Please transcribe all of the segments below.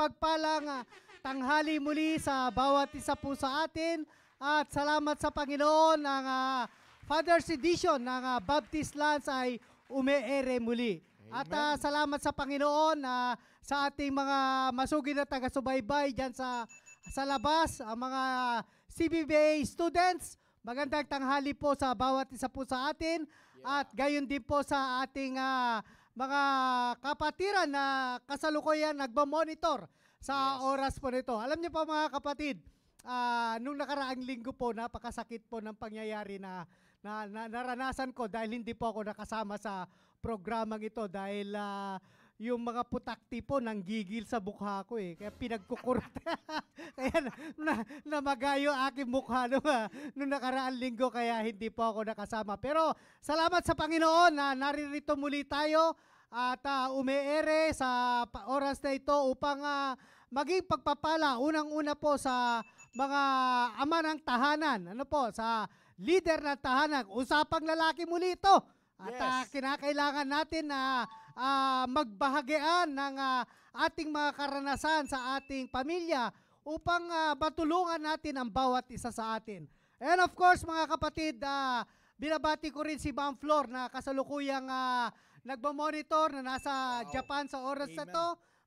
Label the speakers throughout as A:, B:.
A: mapagpalang tanghali muli sa bawat isa po sa atin. At salamat sa Panginoon ng Father's Edition ng Baptist Lands ay umeere muli. At salamat sa Panginoon sa ating mga masugid na taga-subaybay dyan sa labas, ang mga CBBA students. Magandang tanghali po sa bawat isa po sa atin. At gayon din po sa ating mga kapatiran na kasalukuyan nagmamonitor sa oras po nito. Alam niyo po mga kapatid, nung nakaraang linggo po, napakasakit po ng pangyayari na naranasan ko dahil hindi po ako nakasama sa programang ito dahil yung mga putakti po nanggigil sa mukha ko eh. Kaya pinagkukurat. Kaya namagayo aking mukha nung nakaraang linggo kaya hindi po ako nakasama. Pero salamat sa Panginoon na naririto muli tayo at umeere sa oras na ito upang maging pagpapala. Unang-una po sa mga ama ng tahanan. Ano po? Sa leader ng tahanan. Usapang lalaki muli ito. At kinakailangan natin na magbahagian ng ating mga karanasan sa ating pamilya upang matulungan natin ang bawat isa sa atin. And of course, mga kapatid, binabati ko rin si Ma'am Flor na kasalukuyang nagmamonitor na nasa Japan sa oras na to.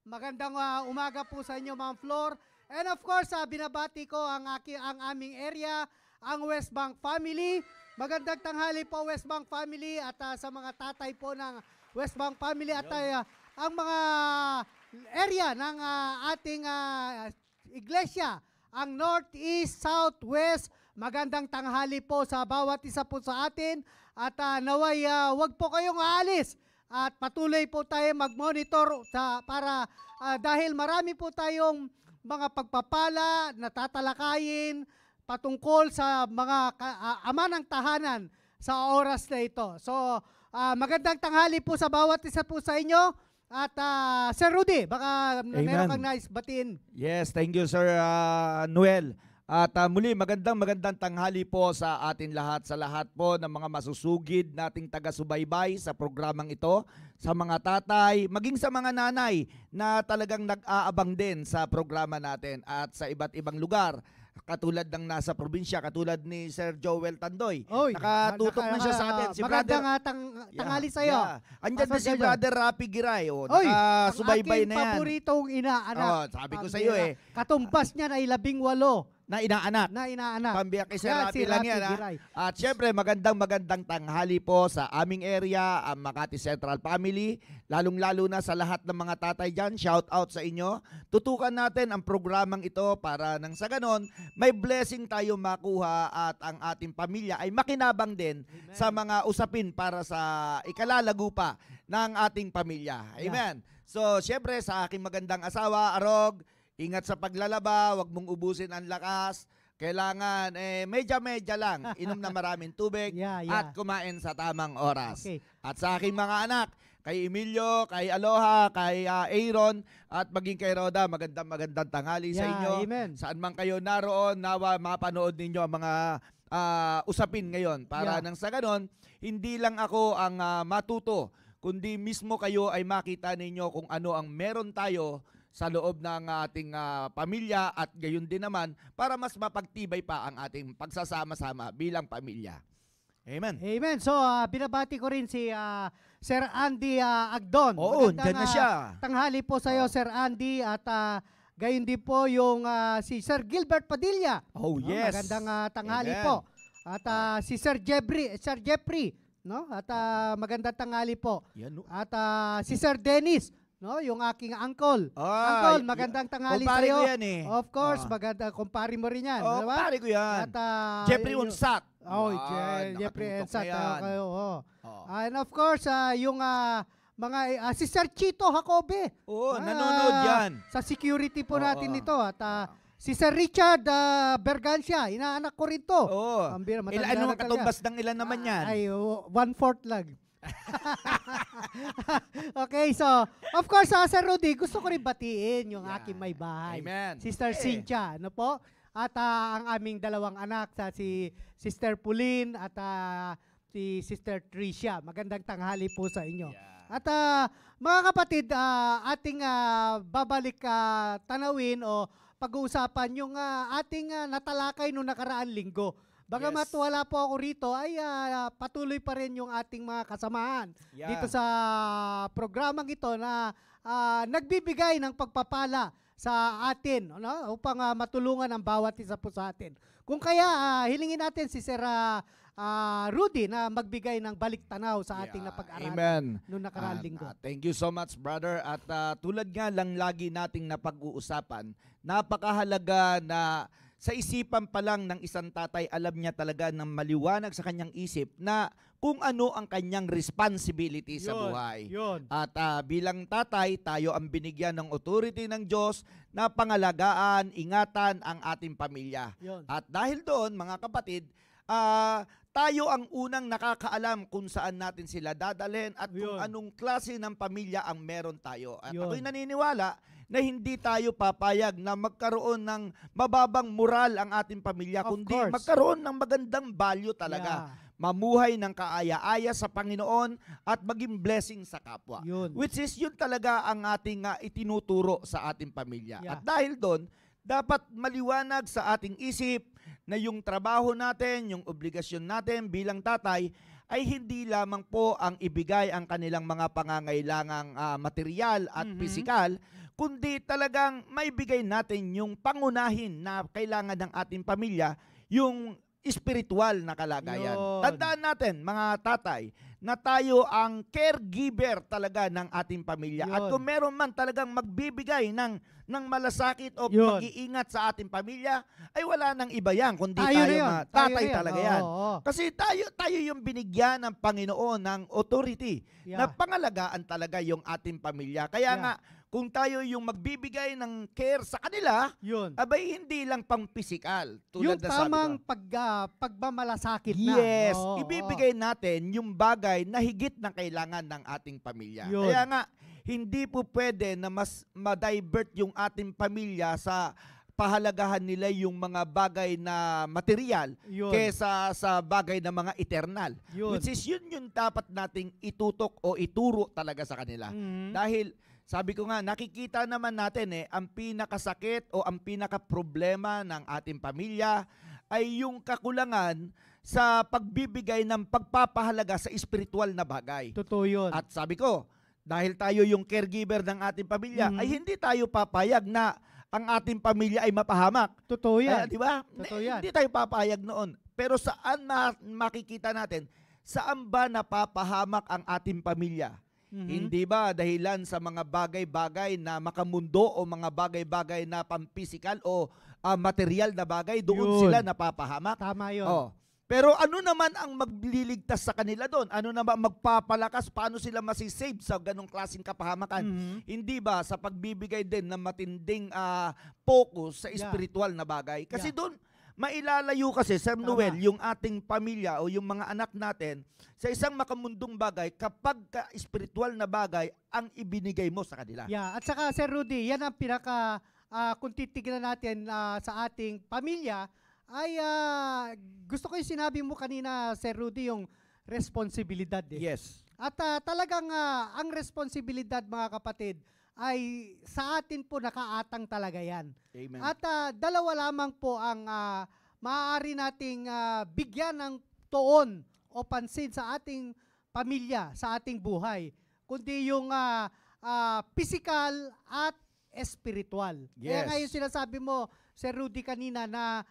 A: Magandang umaga po sa inyo, Ma'am Flor. And of course, binabati ko ang aming area, ang West Bank family. Magandang tanghali po West Bank family at sa mga tatay po ng West Bank family at ang mga area ng ating iglesia, ang North, East, South, West. Magandang tanghali po sa bawat isa po sa atin at naway wag po kayong aalis at patuloy po tayo mag-monitor para dahil marami po tayong mga pagpapala na tatalakayin patungkol sa mga ama ng tahanan sa oras na ito. So, magandang tanghali po sa bawat isa po sa inyo. At Sir Rudy, baka meron kang nais batiin.
B: Yes, thank you Sir Noel. At muli, magandang tanghali po sa atin lahat, sa lahat po ng mga masusugid nating taga-subaybay sa programang ito, sa mga tatay, maging sa mga nanay na talagang nag-aabang din sa programa natin at sa iba't ibang lugar. Katulad ng nasa probinsya, katulad ni Sir Joel Tandoy.
A: Oy,
B: nakatutok na siya sa atin. Si
A: magandang tanghali sa'yo.
B: Andyan din si Brother Rapi Giray. Nakasubaybay na yan.
A: Ang aking paboritong inaanak.
B: Sabi ko sa iyo
A: katumbas niya na 18.
B: Na inaanak. Pambiyak kay Sir Rapi lang yan. At syempre, magandang tanghali po sa aming area, ang Makati Central Family, lalong-lalo na sa lahat ng mga tatay dyan. Shout out sa inyo. Tutukan natin ang programang ito para nang sa ganon, may blessing tayo makuha at ang ating pamilya ay makinabang din sa mga usapin para sa ikalalago pa ng ating pamilya. Amen. So, syempre, sa aking magandang asawa, Arog, ingat sa paglalaba, wag mong ubusin ang lakas. Kailangan, medya-medya lang. Inom na maraming tubig at kumain sa tamang oras. At sa aking mga anak, kay Emilio, kay Aloha, kay Aaron, at maging kay Roda, magandang tanghali sa inyo.
A: Amen.
B: Saan man kayo naroon, nawa mapanood ninyo ang mga usapin ngayon. Para nang sa ganon, hindi lang ako ang matuto, kundi mismo kayo ay makita ninyo kung ano ang meron tayo sa loob ng ating pamilya at gayon din naman para mas mapagtibay pa ang ating pagsasama-sama bilang pamilya. Amen.
A: Amen. So, binabati ko rin si Sir Andy Agdon.
B: Oo, dyan na siya.
A: Tanghali po sa iyo, Sir Andy. At gayon din po yung si Sir Gilbert Padilla.
B: Oh, yes.
A: Magandang tanghali po. At si Sir Jeffrey. No? At magandang tanghali po. At si Sir Dennis. No, yung aking uncle. Uncle, magandang tanghali sa iyo. Of course, maganda kumpare mo rin yan, diba?
B: Kumpare ko yan.
A: At
B: Jeffrey Unsat.
A: Jeffrey Unsat. And of course, yung mga si Sir Chito Jacobe.
B: Nanonood yan.
A: Sa security po natin ito at si Sir Richard Bergancia, inaanak ko rin to.
B: Ano ang katumbas ng ilan naman yan?
A: Ay, 1/4 lang. Okay, so of course, Sir Rudy, gusto ko rin batiin yung aking may bahay.
B: Amen.
A: Sister Cynthia, ano po? At ang aming dalawang anak, si Sister Pauline at si Sister Tricia. Magandang tanghali po sa inyo. At mga kapatid, ating babalik tanawin o pag-uusapan yung ating natalakay noong nakaraang linggo. Bagamat
B: Yes.
A: wala po ako rito, ay patuloy pa rin yung ating mga kasamahan dito sa programang ito na nagbibigay ng pagpapala sa atin, ano, upang matulungan ang bawat isa po sa atin. Kung kaya, hilingin natin si Sir Rudy na magbigay ng balik tanaw sa ating napag-aralan
B: Amen.
A: noong nakaraang linggo.
B: Thank you so much, brother. At tulad nga lang lagi nating napag-uusapan, napakahalaga na sa isipan pa lang ng isang tatay, alam niya talaga ng maliwanag sa kanyang isip na kung ano ang kanyang responsibility sa buhay.
A: Yun.
B: At bilang tatay, tayo ang binigyan ng authority ng Diyos na pangalagaan, ingatan ang ating pamilya.
A: Yun.
B: At dahil doon, mga kapatid, tayo ang unang nakakaalam kung saan natin sila dadalhin at kung
A: Yun.
B: anong klase ng pamilya ang meron tayo. At
A: Yun.
B: ako'y naniniwala na hindi tayo papayag na magkaroon ng mababang moral ang ating pamilya,
A: Of
B: kundi
A: course.
B: magkaroon ng magandang value talaga.
A: Yeah.
B: Mamuhay ng kaaya-aya sa Panginoon at maging blessing sa kapwa.
A: Yun.
B: Which is yun talaga ang ating itinuturo sa ating pamilya.
A: Yeah.
B: At dahil doon, dapat maliwanag sa ating isip na yung trabaho natin, yung obligasyon natin bilang tatay, ay hindi lamang po ang ibigay ang kanilang mga pangangailangang material at pisikal, kundi talagang maibigay natin yung pangunahin na kailangan ng ating pamilya, yung spiritual na kalagayan.
A: Yun.
B: Tandaan natin, mga tatay, na tayo ang caregiver talaga ng ating pamilya.
A: Yun.
B: At kung meron man talagang magbibigay ng malasakit o
A: Yun.
B: mag-iingat sa ating pamilya, ay wala nang iba yan, kundi
A: Tayo na
B: tayo
A: yun.
B: mga
A: Tayo
B: tatay
A: na yan.
B: talaga yan.
A: Oo.
B: Kasi tayo yung binigyan ng Panginoon ng authority na
A: Yeah.
B: pangalagaan talaga yung ating pamilya. Kaya
A: Yeah.
B: nga, kung tayo yung magbibigay ng care sa kanila,
A: Yun.
B: abay hindi lang pang physical. Tulad
A: Yung
B: na sabi
A: tamang
B: ko.
A: pagmamalasakit na.
B: Yes,
A: Oo,
B: ibibigay natin yung bagay na higit ng kailangan ng ating pamilya.
A: Yun.
B: Kaya nga, hindi po pwede na mas ma-divert yung ating pamilya sa pahalagahan nila yung mga bagay na material
A: Yun.
B: kesa sa bagay na mga eternal.
A: Yun.
B: Which is yun yung dapat nating itutok o ituro talaga sa kanila.
A: Mhm.
B: Dahil sabi ko nga, nakikita naman natin ang pinakasakit o ang pinakaproblema ng ating pamilya ay yung kakulangan sa pagbibigay ng pagpapahalaga sa espiritual na bagay.
A: Totoo yun.
B: At sabi ko, dahil tayo yung caregiver ng ating pamilya,
A: Mhm.
B: ay hindi tayo papayag na ang ating pamilya ay mapahamak.
A: Totoo yan.
B: Di ba?
A: Totoo yan.
B: Hindi tayo papayag noon. Pero saan makikita natin, saan ba napapahamak ang ating pamilya?
A: Mhm.
B: Hindi ba dahilan sa mga bagay-bagay na makamundo o mga bagay-bagay na pampisikal o material na bagay, doon
A: Yun.
B: sila napapahamak?
A: Tama yun.
B: Oh. Pero ano naman ang magliligtas sa kanila doon? Ano naman magpapalakas? Paano sila masisave sa ganong klaseng kapahamakan?
A: Mhm.
B: Hindi ba sa pagbibigay din ng matinding focus sa
A: Yeah.
B: spiritual na bagay? Kasi
A: Yeah.
B: doon, mailalayo kasi, Sir
A: Tama.
B: Noel, yung ating pamilya o yung mga anak natin sa isang makamundong bagay kapag spiritual na bagay ang ibinigay mo sa kanila.
A: Yeah. At saka, Sir Rudy, yan ang kung titignan natin sa ating pamilya, ay gusto ko yung sinabi mo kanina, Sir Rudy, yung responsibilidad.
B: Yes.
A: At talagang ang responsibilidad, mga kapatid, ay sa atin po nakaatang talaga yan.
B: Amen.
A: At dalawa lamang po ang maaari nating bigyan ng tuon o pansin sa ating pamilya, sa ating buhay, kundi yung physical at spiritual. Kaya
B: Yes.
A: nga yung sinasabi mo, Sir Rudy, kanina na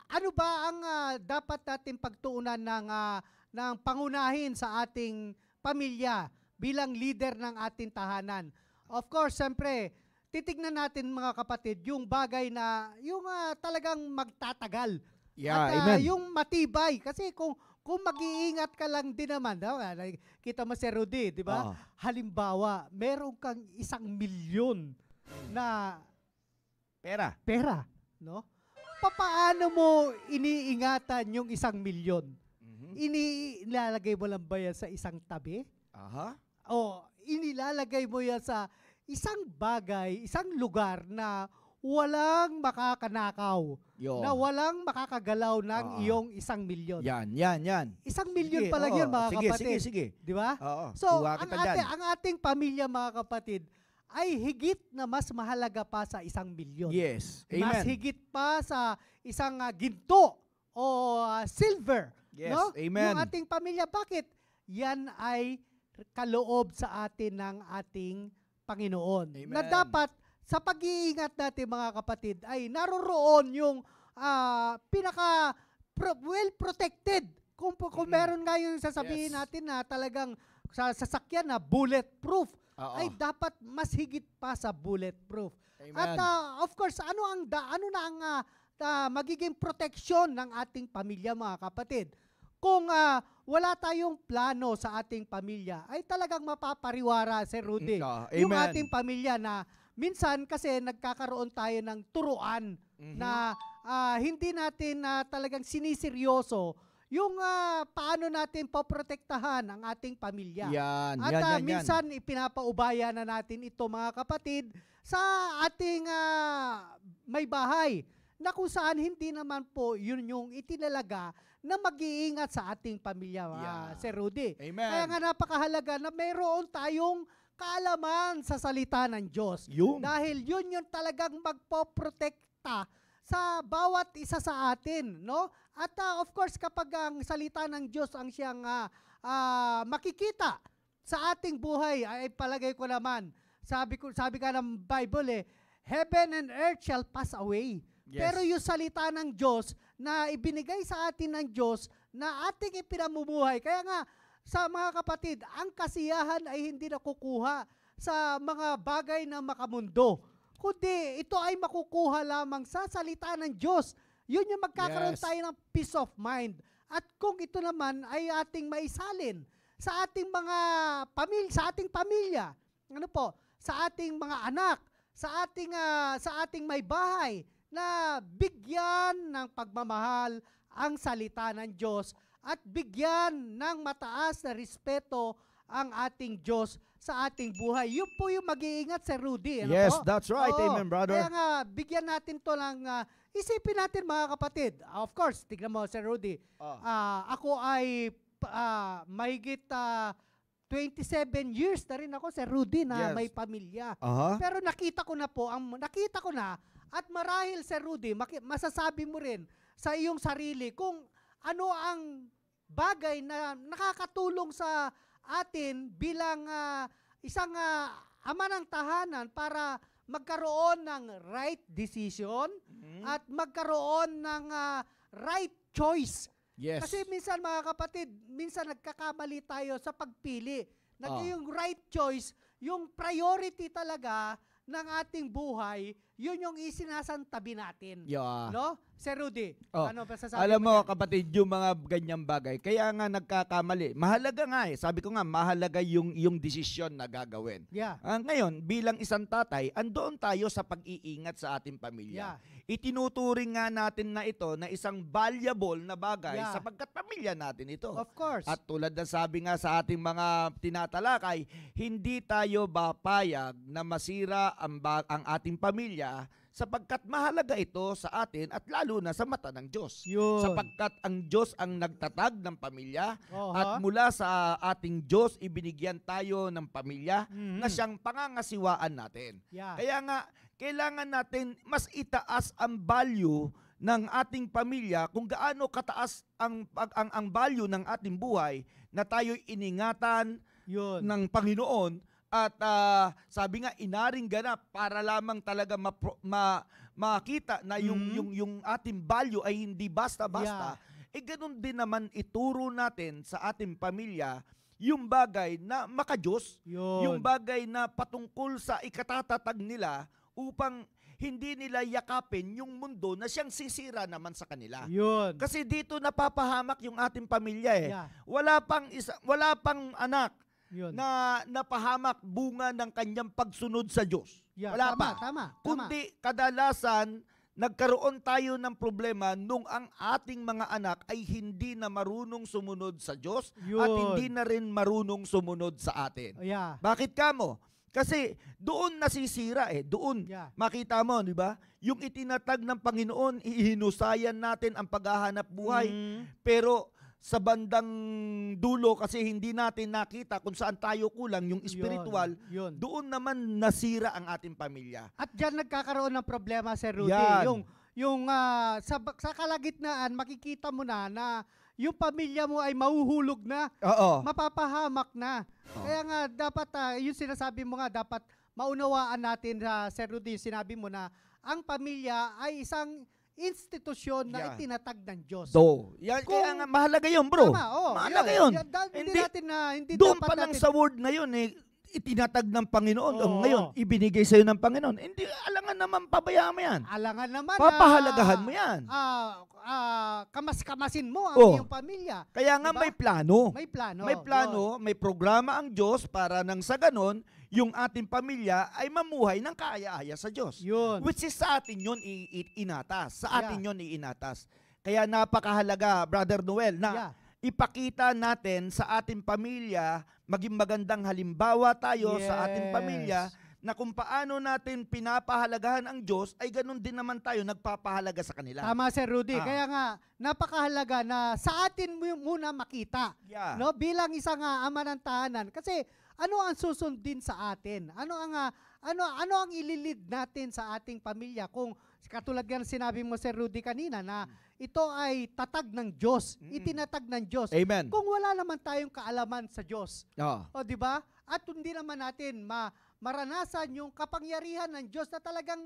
A: ano ba ang dapat natin pagtuunan ng pangunahin sa ating pamilya bilang leader ng ating tahanan. Of course, siyempre, titignan natin, mga kapatid, yung bagay na yung talagang magtatagal.
B: Yeah,
A: At
B: amen.
A: yung matibay. Kasi kung mag-iingat ka lang din naman, kita mo, Sir Rudy, di ba?
B: Oo.
A: Halimbawa, meron kang 1,000,000 na pera, no? Paano mo iniingatan yung 1,000,000?
B: Mhm.
A: Inilalagay mo lang ba yan sa isang tabi?
B: Aha.
A: O inilalagay mo yan sa isang bagay, isang lugar na walang makakanakaw,
B: Yo.
A: na walang makakagalaw ng
B: Oo.
A: iyong 1,000,000.
B: Yan.
A: 1,000,000
B: Sige,
A: pa lang
B: oo.
A: yun, mga
B: Sige,
A: kapatid.
B: sige.
A: Di ba?
B: Oo.
A: So,
B: Kuha kita dyan.
A: ang ating pamilya, mga kapatid, ay higit na mas mahalaga pa sa 1,000,000.
B: Yes.
A: Mas
B: Amen.
A: higit pa sa isang ginto o silver.
B: Yes.
A: No?
B: Amen.
A: Yung ating pamilya, bakit? Yan ay kaloob sa atin ng ating Panginoon.
B: Amen.
A: Na dapat sa pag-iingat natin, mga kapatid, ay naroroon yung pinaka well protected. Kung meron nga yung sasabihin
B: Yes.
A: natin na talagang sa sasakyan na bulletproof,
B: Oo.
A: ay dapat mas higit pa sa bulletproof.
B: Amen.
A: At of course, ano na ang magiging proteksyon ng ating pamilya, mga kapatid? Kung wala tayong plano sa ating pamilya, ay talagang mapapariwara, Sir Rudy. Yung
B: Amen.
A: ating pamilya na minsan kasi nagkakaroon tayo ng turuan na hindi natin talagang siniseryoso yung paano natin poprotektahan ang ating pamilya.
B: Yan.
A: At minsan ipinapaubaya na natin ito, mga kapatid, sa ating may bahay na kung saan hindi naman po yun yung itinalaga na mag-iingat sa ating pamilya, Sir Rudy.
B: Amen.
A: Kaya nga napakahalaga na mayroon tayong kaalaman sa salita ng Diyos. Dahil yun yung talagang magpoprotekta sa bawat isa sa atin, no? At of course, kapag ang salita ng Diyos ang siyang makikita sa ating buhay, ay palagay ko naman, sabi ka ng Bible heaven and earth shall pass away.
B: Yes.
A: Pero yung salita ng Diyos na ibinigay sa atin ng Diyos na ating ipinamumuhay. Kaya nga, sa mga kapatid, ang kasiyahan ay hindi nakukuha sa mga bagay na makamundo, kundi ito ay makukuha lamang sa salita ng Diyos. Yun yung magkakaroon tayo ng peace of mind. At kung ito naman ay ating maisalin sa ating mga pamilya, ano po, sa ating mga anak, sa ating may bahay, na bigyan ng pagmamahal ang salita ng Diyos at bigyan ng mataas na respeto ang ating Diyos sa ating buhay. Yun po yung mag-iingat, Sir Rudy. Ano
B: Yes,
A: po?
B: that's right.
A: Oo.
B: Amen, brother.
A: Kaya nga, bigyan natin to ng, isipin natin, mga kapatid. Of course, tignan mo, Sir Rudy. Ako ay mahigit 27 years na rin ako, Sir Rudy, na
B: Yes.
A: may pamilya.
B: Pero
A: nakita ko na at marahil, Sir Rudy, masasabi mo rin sa iyong sarili kung ano ang bagay na nakakatulong sa atin bilang isang ama ng tahanan para magkaroon ng right decision at magkaroon ng right choice.
B: Yes.
A: Kasi minsan, mga kapatid, minsan nagkakamali tayo sa pagpili. Yung right choice, yung priority talaga ng ating buhay, yun yung isinasantabi natin. No? Sir Rudy, ano pa sasabi
B: alam mo,
A: dyan?
B: kapatid, yung mga ganyang bagay, kaya nga nagkakamali. Mahalaga nga sabi ko nga, mahalaga yung desisyon na gagawin. Ngayon, bilang isang tatay, andoon tayo sa pag-iingat sa ating pamilya. Itinuturing nga natin na ito na isang valuable na bagay sapagkat pamilya natin ito.
A: Of course.
B: At tulad ng sabi nga sa ating mga tinatalakay, hindi tayo papayag na masira ang ating pamilya sapagkat mahalaga ito sa atin at lalo na sa mata ng Diyos. Sapagkat ang Diyos ang nagtatag ng pamilya at mula sa ating Diyos ibinigyan tayo ng pamilya na siyang pangangasiwaan natin. Kaya nga, kailangan natin mas itaas ang value ng ating pamilya kung gaano kataas ang value ng ating buhay na tayo'y iningatan ng Panginoon. At sabi nga, inaring ganap para lamang talaga makita na yung ating value ay hindi basta-basta. Ganun din naman ituro natin sa ating pamilya yung bagay na makadiyos, yung bagay na patungkol sa ikatatatag nila upang hindi nila yakapin yung mundo na siyang sisira naman sa kanila. Kasi dito napapahamak yung ating pamilya. Wala pang anak na napahamak bunga ng kanyang pagsunod sa Diyos. Wala pa.
A: Tama.
B: Kundi kadalasan nagkaroon tayo ng problema nung ang ating mga anak ay hindi na marunong sumunod sa Diyos at hindi na rin marunong sumunod sa atin. Bakit kamo? Kasi doon nasisira doon makita mo, di ba? Yung itinatag ng Panginoon, ihinusayan natin ang paghahanap buhay. Pero sa bandang dulo kasi hindi natin nakita kung saan tayo kulang, yung spiritual, doon naman nasira ang ating pamilya.
A: At diyan nagkakaroon ng problema, Sir Rudy. Yung sa kalagitnaan, makikita mo na yung pamilya mo ay mahuhulog na, mapapahamak na. Kaya nga dapat, yung sinasabi mo nga, dapat maunawaan natin, Sir Rudy, yung sinabi mo na ang pamilya ay isang institusyon na itinatag ng Diyos.
B: Kaya nga mahalaga yun, bro. Mahalaga yun.
A: Hindi
B: doon pa lang sa word na yun, itinatag ng Panginoon. Ngayon, ibinigay sa'yo ng Panginoon. Hindi, alangan naman, pabayaan mo yan.
A: Alangan naman.
B: Papahalagahan mo yan.
A: Kamas-kamasin mo ang iyong pamilya.
B: Kaya nga may plano.
A: May plano.
B: May plano, may programa ang Diyos para nang sa ganon, yung ating pamilya ay mamuhay ng kaaya-aya sa Diyos. Which is sa atin yun inatas. Sa atin yun iinatas. Kaya napakahalaga, Brother Noel, na ipakita natin sa ating pamilya, maging magandang halimbawa tayo sa ating pamilya, na kung paano natin pinapahalagahan ang Diyos, ay ganun din naman tayo nagpapahalaga sa kanila.
A: Tama, Sir Rudy. Kaya nga, napakahalaga na sa atin muna makita. No? Bilang isang ama ng tahanan. Kasi, ano ang susundin sa atin? Ano ang ililid natin sa ating pamilya? Kung katulad ng sinabi mo, Sir Rudy, kanina, na ito ay tatag ng Diyos, itinatag ng Diyos.
B: Amen.
A: Kung wala naman tayong kaalaman sa Diyos. O di ba? At hindi naman natin maranasan yung kapangyarihan ng Diyos na talagang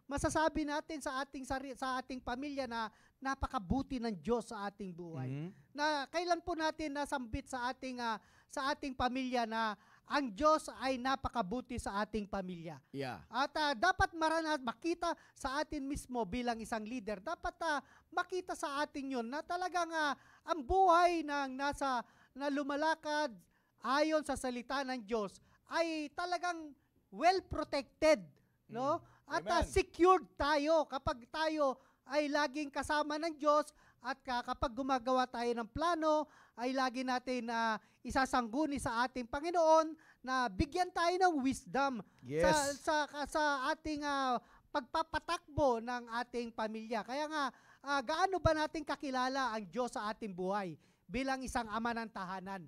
A: masasabi natin sa ating pamilya na napakabuti ng Diyos sa ating buhay. Na kailan po natin nasambit sa ating pamilya na ang Diyos ay napakabuti sa ating pamilya. At dapat makita sa atin mismo bilang isang leader, dapat makita sa atin yun na talagang ang buhay na lumalakad ayon sa salita ng Diyos ay talagang well protected, no? At secured tayo kapag tayo ay laging kasama ng Diyos at kapag gumagawa tayo ng plano ay lagi natin isasangguni sa ating Panginoon na bigyan tayo ng wisdom sa ating pagpapatakbo ng ating pamilya. Kaya nga, gaano ba natin kakilala ang Diyos sa ating buhay bilang isang ama ng tahanan?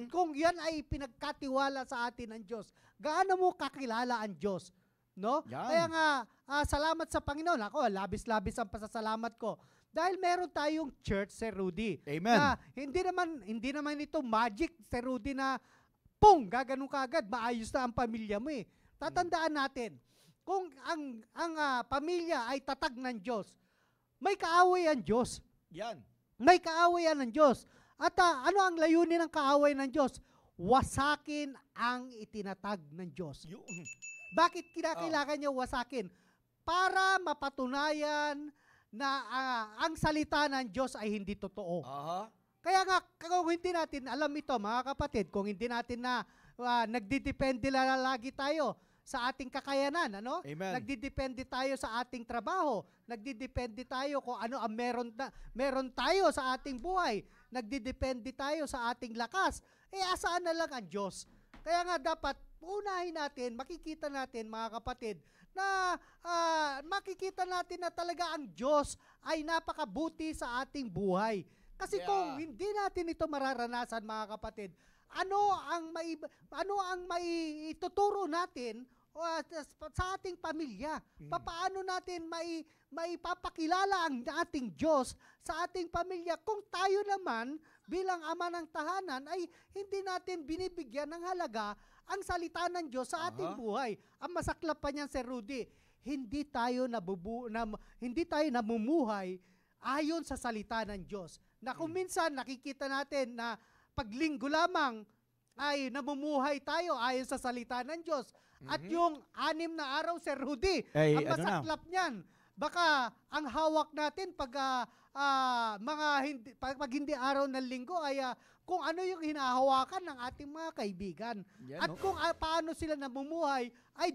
A: Kung yan ay pinagkatiwala sa atin ng Diyos, gaano mo kakilala ang Diyos? No? Kaya nga, salamat sa Panginoon. Ako, labis-labis ang pasasalamat ko. Dahil meron tayong church, Sir Rudy.
B: Amen.
A: Na hindi naman ito magic, Sir Rudy, na gaganon ka agad, maayos na ang pamilya mo Tatandaan natin, kung ang pamilya ay tatag ng Diyos, may kaaway ang Diyos. May kaaway ng Diyos. At ano ang layunin ng kaaway ng Diyos? Wasakin ang itinatag ng Diyos. Bakit kinakailangan niya wasakin? Para mapatunayan na ang salita ng Diyos ay hindi totoo. Kaya nga, kung hindi natin alam ito, mga kapatid, kung hindi natin nagdidepende lagi tayo sa ating kakayanan, ano?
B: Amen.
A: Nagdidepende tayo sa ating trabaho, nagdidepende tayo kung ano ang meron tayo sa ating buhay, nagdidepende tayo sa ating lakas, asaan na lang ang Diyos. Kaya nga dapat, unahin natin, makikita natin, mga kapatid, na makikita natin na talaga ang Diyos ay napakabuti sa ating buhay. Kasi kung hindi natin ito mararanasan, mga kapatid, ano ang maituturo natin sa ating pamilya? Paano natin maipapakilala ang ating Diyos sa ating pamilya kung tayo naman bilang ama ng tahanan ay hindi natin binibigyan ng halaga ang salita ng Diyos sa ating buhay? Ang masaklap pa niyan, Sir Rudy, hindi tayo namumuhay ayon sa salita ng Diyos. Na kung minsan nakikita natin na paglinggo lamang ay namumuhay tayo ayon sa salita ng Diyos. At yung 6 na araw, Sir Rudy, ang masaklap niyan, baka ang hawak natin pag hindi araw ng linggo ay kung ano yung hinahawakan ng ating mga kaibigan. At kung paano sila namumuhay, ay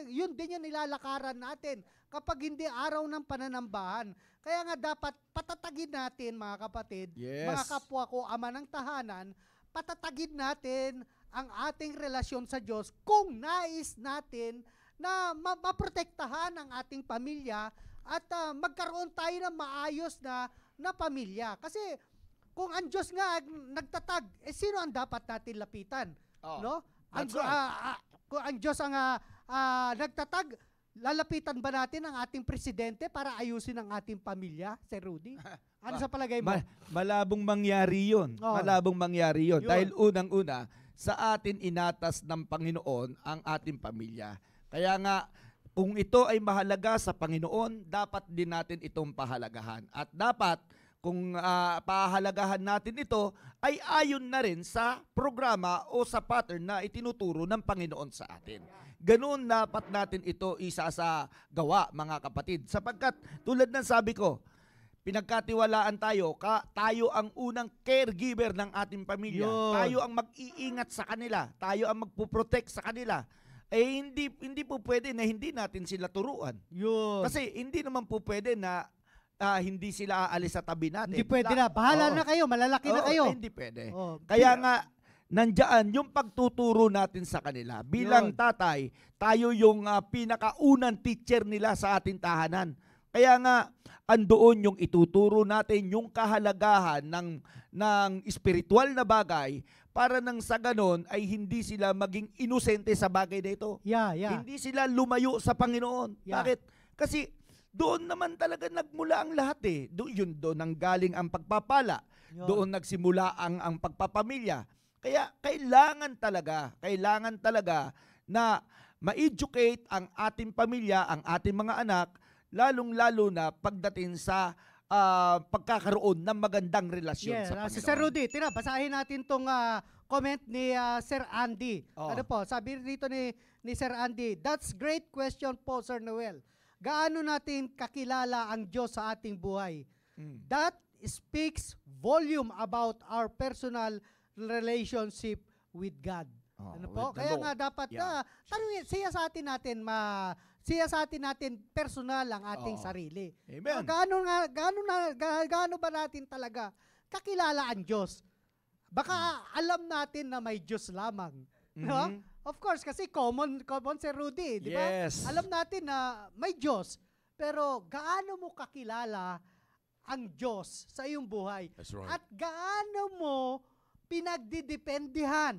A: yun din yung nilalakaran natin kapag hindi araw ng pananambahan. Kaya nga dapat patatagin natin, mga kapatid, mga kapwa ko, ama ng tahanan, patatagin natin ang ating relasyon sa Diyos kung nais natin na maprotektahan ang ating pamilya at magkaroon tayo ng maayos na pamilya. Kasi kung ang Diyos nga nagtatag, sino ang dapat natin lapitan? No? Kung ang Diyos ang nagtatag, lalapitan ba natin ang ating presidente para ayusin ang ating pamilya, Sir Rudy? Ano sa palagay mo?
B: Malabong mangyari yun. Malabong mangyari yun. Dahil unang-una, sa atin inatas ng Panginoon ang ating pamilya. Kaya nga, kung ito ay mahalaga sa Panginoon, dapat din natin itong pahalagahan. At dapat, kung pahalagahan natin ito, ay ayon na rin sa programa o sa pattern na itinuturo ng Panginoon sa atin. Ganoon dapat natin ito isasagawa, mga kapatid. Sapagkat, tulad ng sabi ko, pinagkatiwalaan tayo, tayo ang unang caregiver ng ating pamilya. Tayo ang mag-iingat sa kanila. Tayo ang magpuprotect sa kanila. Hindi po pwede na hindi natin sila turuan. Kasi hindi naman po pwede na hindi sila aalis sa tabi natin.
A: Hindi pwede na. Bahala na kayo. Malalaki na kayo.
B: Hindi pwede. Kaya nga, nandiyan yung pagtuturo natin sa kanila. Bilang tatay, tayo yung pinakaunang teacher nila sa ating tahanan. Kaya nga, andoon yung ituturo natin yung kahalagahan ng spiritual na bagay para nang sa ganon ay hindi sila maging inosente sa bagay na ito. Hindi sila lumayo sa Panginoon. Bakit? Kasi doon naman talaga nagmula ang lahat eh. Doon ang galing ang pagpapala. Doon nagsimula ang pagpapamilya. Kaya kailangan talaga na ma-educate ang ating pamilya, ang ating mga anak, lalong-lalo na pagdating sa pagkakaroon ng magandang relasyon sa Panginoon.
A: Si Sir Rudy, basahin natin tong comment ni Sir Andy. Ano po, sabi dito ni Sir Andy, that's great question po, Sir Noel. Gaano natin kakilala ang Diyos sa ating buhay? That speaks volume about our personal relationship with God. Ano po? Kaya nga dapat tanungin, siya sa atin natin personal ang ating sarili.
B: Amen.
A: Gaano ba natin talaga kakilala ang Diyos? Baka alam natin na may Diyos lamang. No? Of course, kasi common Sir Rudy, di ba?
B: Yes.
A: Alam natin na may Diyos. Pero gaano mo kakilala ang Diyos sa iyong buhay?
C: That's right.
A: At gaano mo pinagdidependihan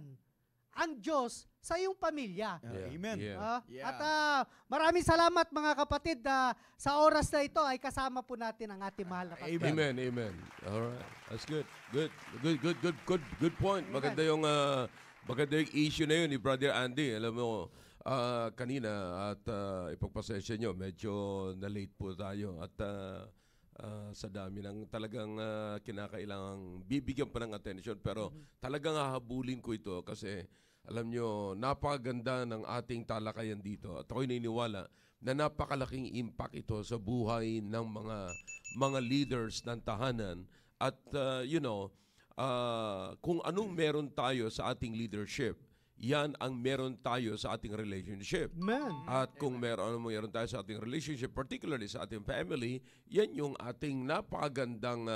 A: ang Diyos sa iyong pamilya?
B: Amen.
A: At maraming salamat mga kapatid sa oras na ito ay kasama po natin ang ating mahal na pastor.
C: Amen. All right. That's good. Good point. Maganda yung issue na yun ni Brother Andy. Alam mo, kanina at ipagpasensya nyo, medyo na-late po tayo at sa dami ng talagang kinakailangang bibigyan pa ng attention. Pero talagang hahabulin ko ito kasi alam nyo, napakaganda ng ating talakayan dito. At ako'y naniniwala na napakalaking impact ito sa buhay ng mga leaders ng tahanan. At kung anong meron tayo sa ating leadership, yan ang meron tayo sa ating relationship.
A: Amen.
C: At kung meron tayo sa ating relationship, particularly sa ating family, yan yung ating napakagandang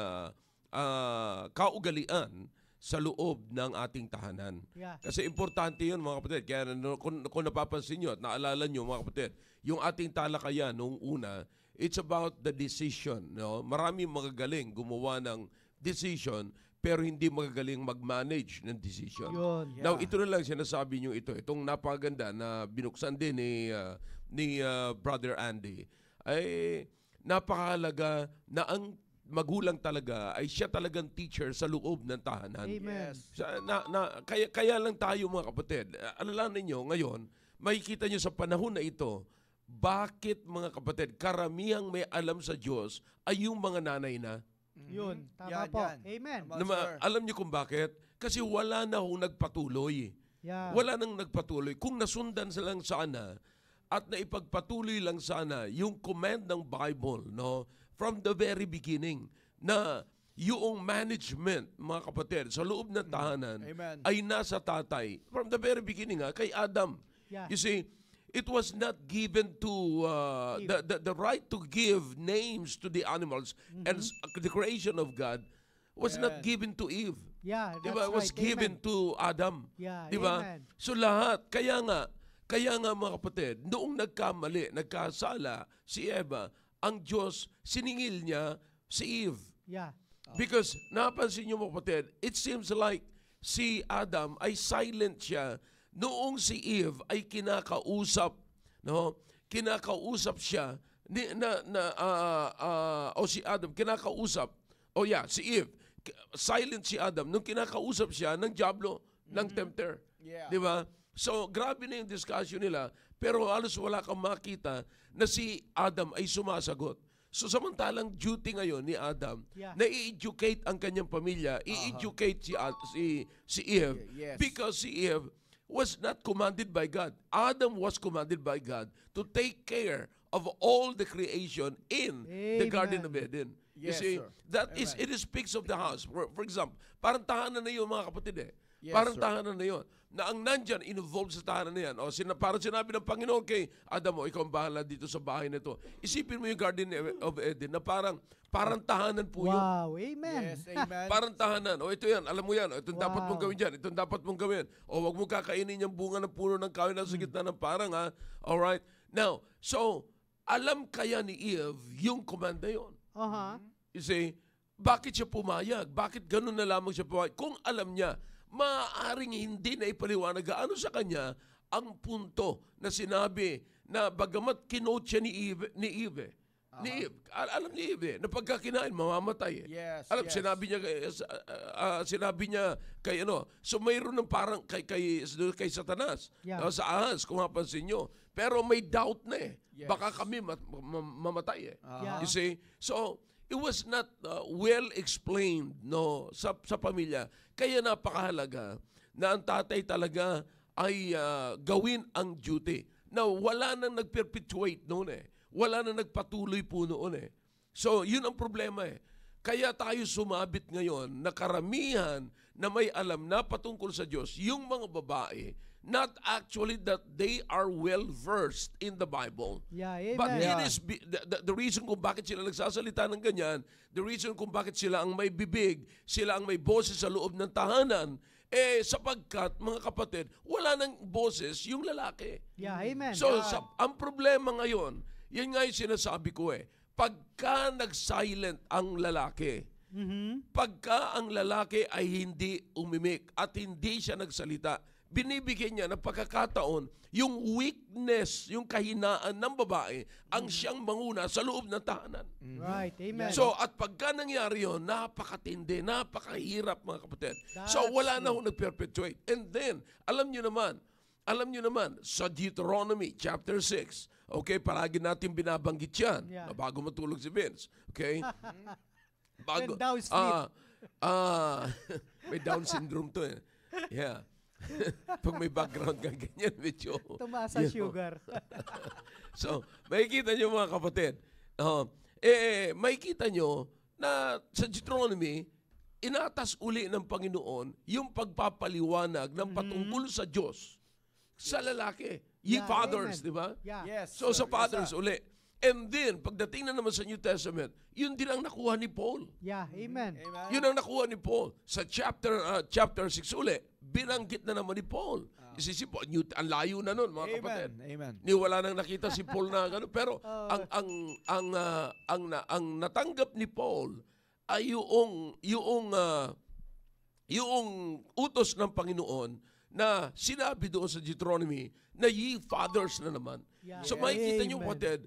C: kaugalian sa loob ng ating tahanan. Kasi importante yun, mga kapatid. Kaya kung napapansin nyo at naalala nyo, mga kapatid, yung ating talakayan noong una, it's about the decision. No? Maraming magagaling gumawa ng decision, pero hindi magagaling mag-manage ng decision. Now, ito na lang sinasabi nyo ito. Itong napakaganda na binuksan din ni Brother Andy, ay napakahalaga na ang magulang talaga ay siya talagang teacher sa loob ng tahanan.
A: Amen.
C: Kaya lang tayo, mga kapatid, alalahanin nyo ngayon, makikita nyo sa panahon na ito, bakit, mga kapatid, karamihang may alam sa Diyos ay yung mga nanay na.
A: Yun, tama po. Amen.
C: Alam niyo kung bakit? Kasi wala na hong nagpatuloy. Wala nang nagpatuloy. Kung nasundan sa lang sana at naipagpatuloy lang sana yung command ng Bible, no, from the very beginning, na yung management, mga kapatid, sa loob ng tahanan ay nasa tatay. From the very beginning, kay Adam. You see, it was not given to the right to give names to the animals and the creation of God was not given to Eve.
A: Yeah,
C: Di
A: that's
C: ba? It was
A: right.
C: given
A: Amen.
C: to Adam.
A: Yeah,
C: Di ba?
A: amen.
C: So lahat, kaya nga mga kapatid, noong nagkasala si Eva, ang Diyos, siningil niya si Eve.
A: Yeah.
C: Because, napansin niyo mga kapatid, it seems like si Adam ay silent siya noong si Eve ay kinakausap, no? Kinakausap siya o si Adam kinakausap. Si Eve. Silent si Adam nung kinakausap siya ng diablo, ng tempter.
B: Yeah.
C: Di ba? So, grabe na yung discussion nila, pero halos wala kang makita na si Adam ay sumasagot. So, samantalang duty ngayon ni Adam na i-educate ang kanyang pamilya, i-educate si Eve,
B: Yes.
C: because si Eve was not commanded by God. Adam was commanded by God to take care of all the creation in the Garden of Eden. You
B: Yes,
C: see,
B: sir.
C: it speaks of the house. For example, parang tahanan na yun mga kapatid eh.
B: Yes,
C: Parang
B: sir.
C: tahanan na yun. Na ang nandyan, involved sa tahanan na yan. Parang sinabi ng Panginoon kay Adam, ikaw ang bahala dito sa bahay na ito. Isipin mo yung Garden of Eden na parang tahanan po yun.
A: Wow, amen.
B: Yes, amen.
C: Parang tahanan. Ito yan, alam mo yan. Itong dapat mong gawin dyan. Itong dapat mong gawin. Wag mo kakainin yung bunga ng puno ng kahoy na sa gitna ng parang, ha? Alright? Now, so, alam kaya ni Eve yung command na yun. You see, bakit siya pumayag? Bakit ganun na lamang siya pumayag? Kung alam niya, maaaring hindi na ipaliwanag gaano sa kanya ang punto na sinabi na bagamat kinote siya ni Eve. Alam ni Eve na pagka kinain, mamamatay.
B: Yes,
C: Alam,
B: yes.
C: sinabi niya kay ano. So mayroon ng parang kay Satanas.
A: Yeah.
C: Sa ahas, kung mapansin nyo. Pero may doubt na eh.
B: Yes.
C: Baka kami mamatay eh.
A: Yeah.
C: You see? So, it was not well explained sa pamilya. Kaya napakahalaga na ang tatay talaga ay gawin ang duty. Na wala nang nag-perpetuate noon eh. Wala nang nagpatuloy po noon eh. So, yun ang problema eh. Kaya tayo sumabit ngayon na karamihan na may alam na patungkol sa Diyos, yung mga babae, not actually that they are well versed in the Bible.
A: Yeah, amen.
C: But it is the reason kung bakit sila nagsasalita ng ganyan, the reason kung bakit sila ang may bibig, sila ang may boses sa loob ng tahanan, sapagkat, mga kapatid, wala nang boses yung lalaki.
A: Yeah, amen.
C: So, ang problema ngayon, yan nga yung sinasabi ko pagka nag-silent ang lalaki, pagka ang lalaki ay hindi umimik at hindi siya nagsalita, binibigyan niya ng pagkakataon yung weakness, yung kahinaan ng babae ang siyang manguna sa loob ng tahanan.
A: Right, amen.
C: So, at pagka nangyari yun, napakatindi, napakahirap mga kapatid. So, wala na akong nag-perpetuate. And then, alam nyo naman, sa Deuteronomy chapter 6, okay, palagi natin binabanggit yan,
A: Yeah.
C: bago matulog si Vince. Okay?
A: When down sleep.
C: May Down syndrome to eh. Yeah. Pag may background ka ganyan, medyo...
A: Tumaas ang sugar.
C: So, makikita nyo mga kapatid, makikita nyo na sa Deuteronomy, inatas uli ng Panginoon yung pagpapaliwanag ng patungkol sa Diyos sa lalaki. Ye
A: Yeah,
C: fathers,
A: amen.
C: di ba?
A: Yeah.
B: Yes,
C: So
B: sir.
C: sa fathers uli. And then, pagdating na naman sa New Testament, yun din ang nakuha ni Paul.
A: Yeah, amen.
B: Amen.
C: Yun ang nakuha ni Paul. Sa chapter 6 uli, binanggit na naman ni Paul. Si Paul, ang layo na nun, mga kapatid.
B: Amen.
C: Ni wala nang nakita si Paul na gano'n. Pero ang natanggap ni Paul ay yung utos ng Panginoon na sinabi doon sa Deuteronomy na ye fathers na naman.
A: Yeah.
C: So makikita niyo,
A: Amen.
C: kapatid,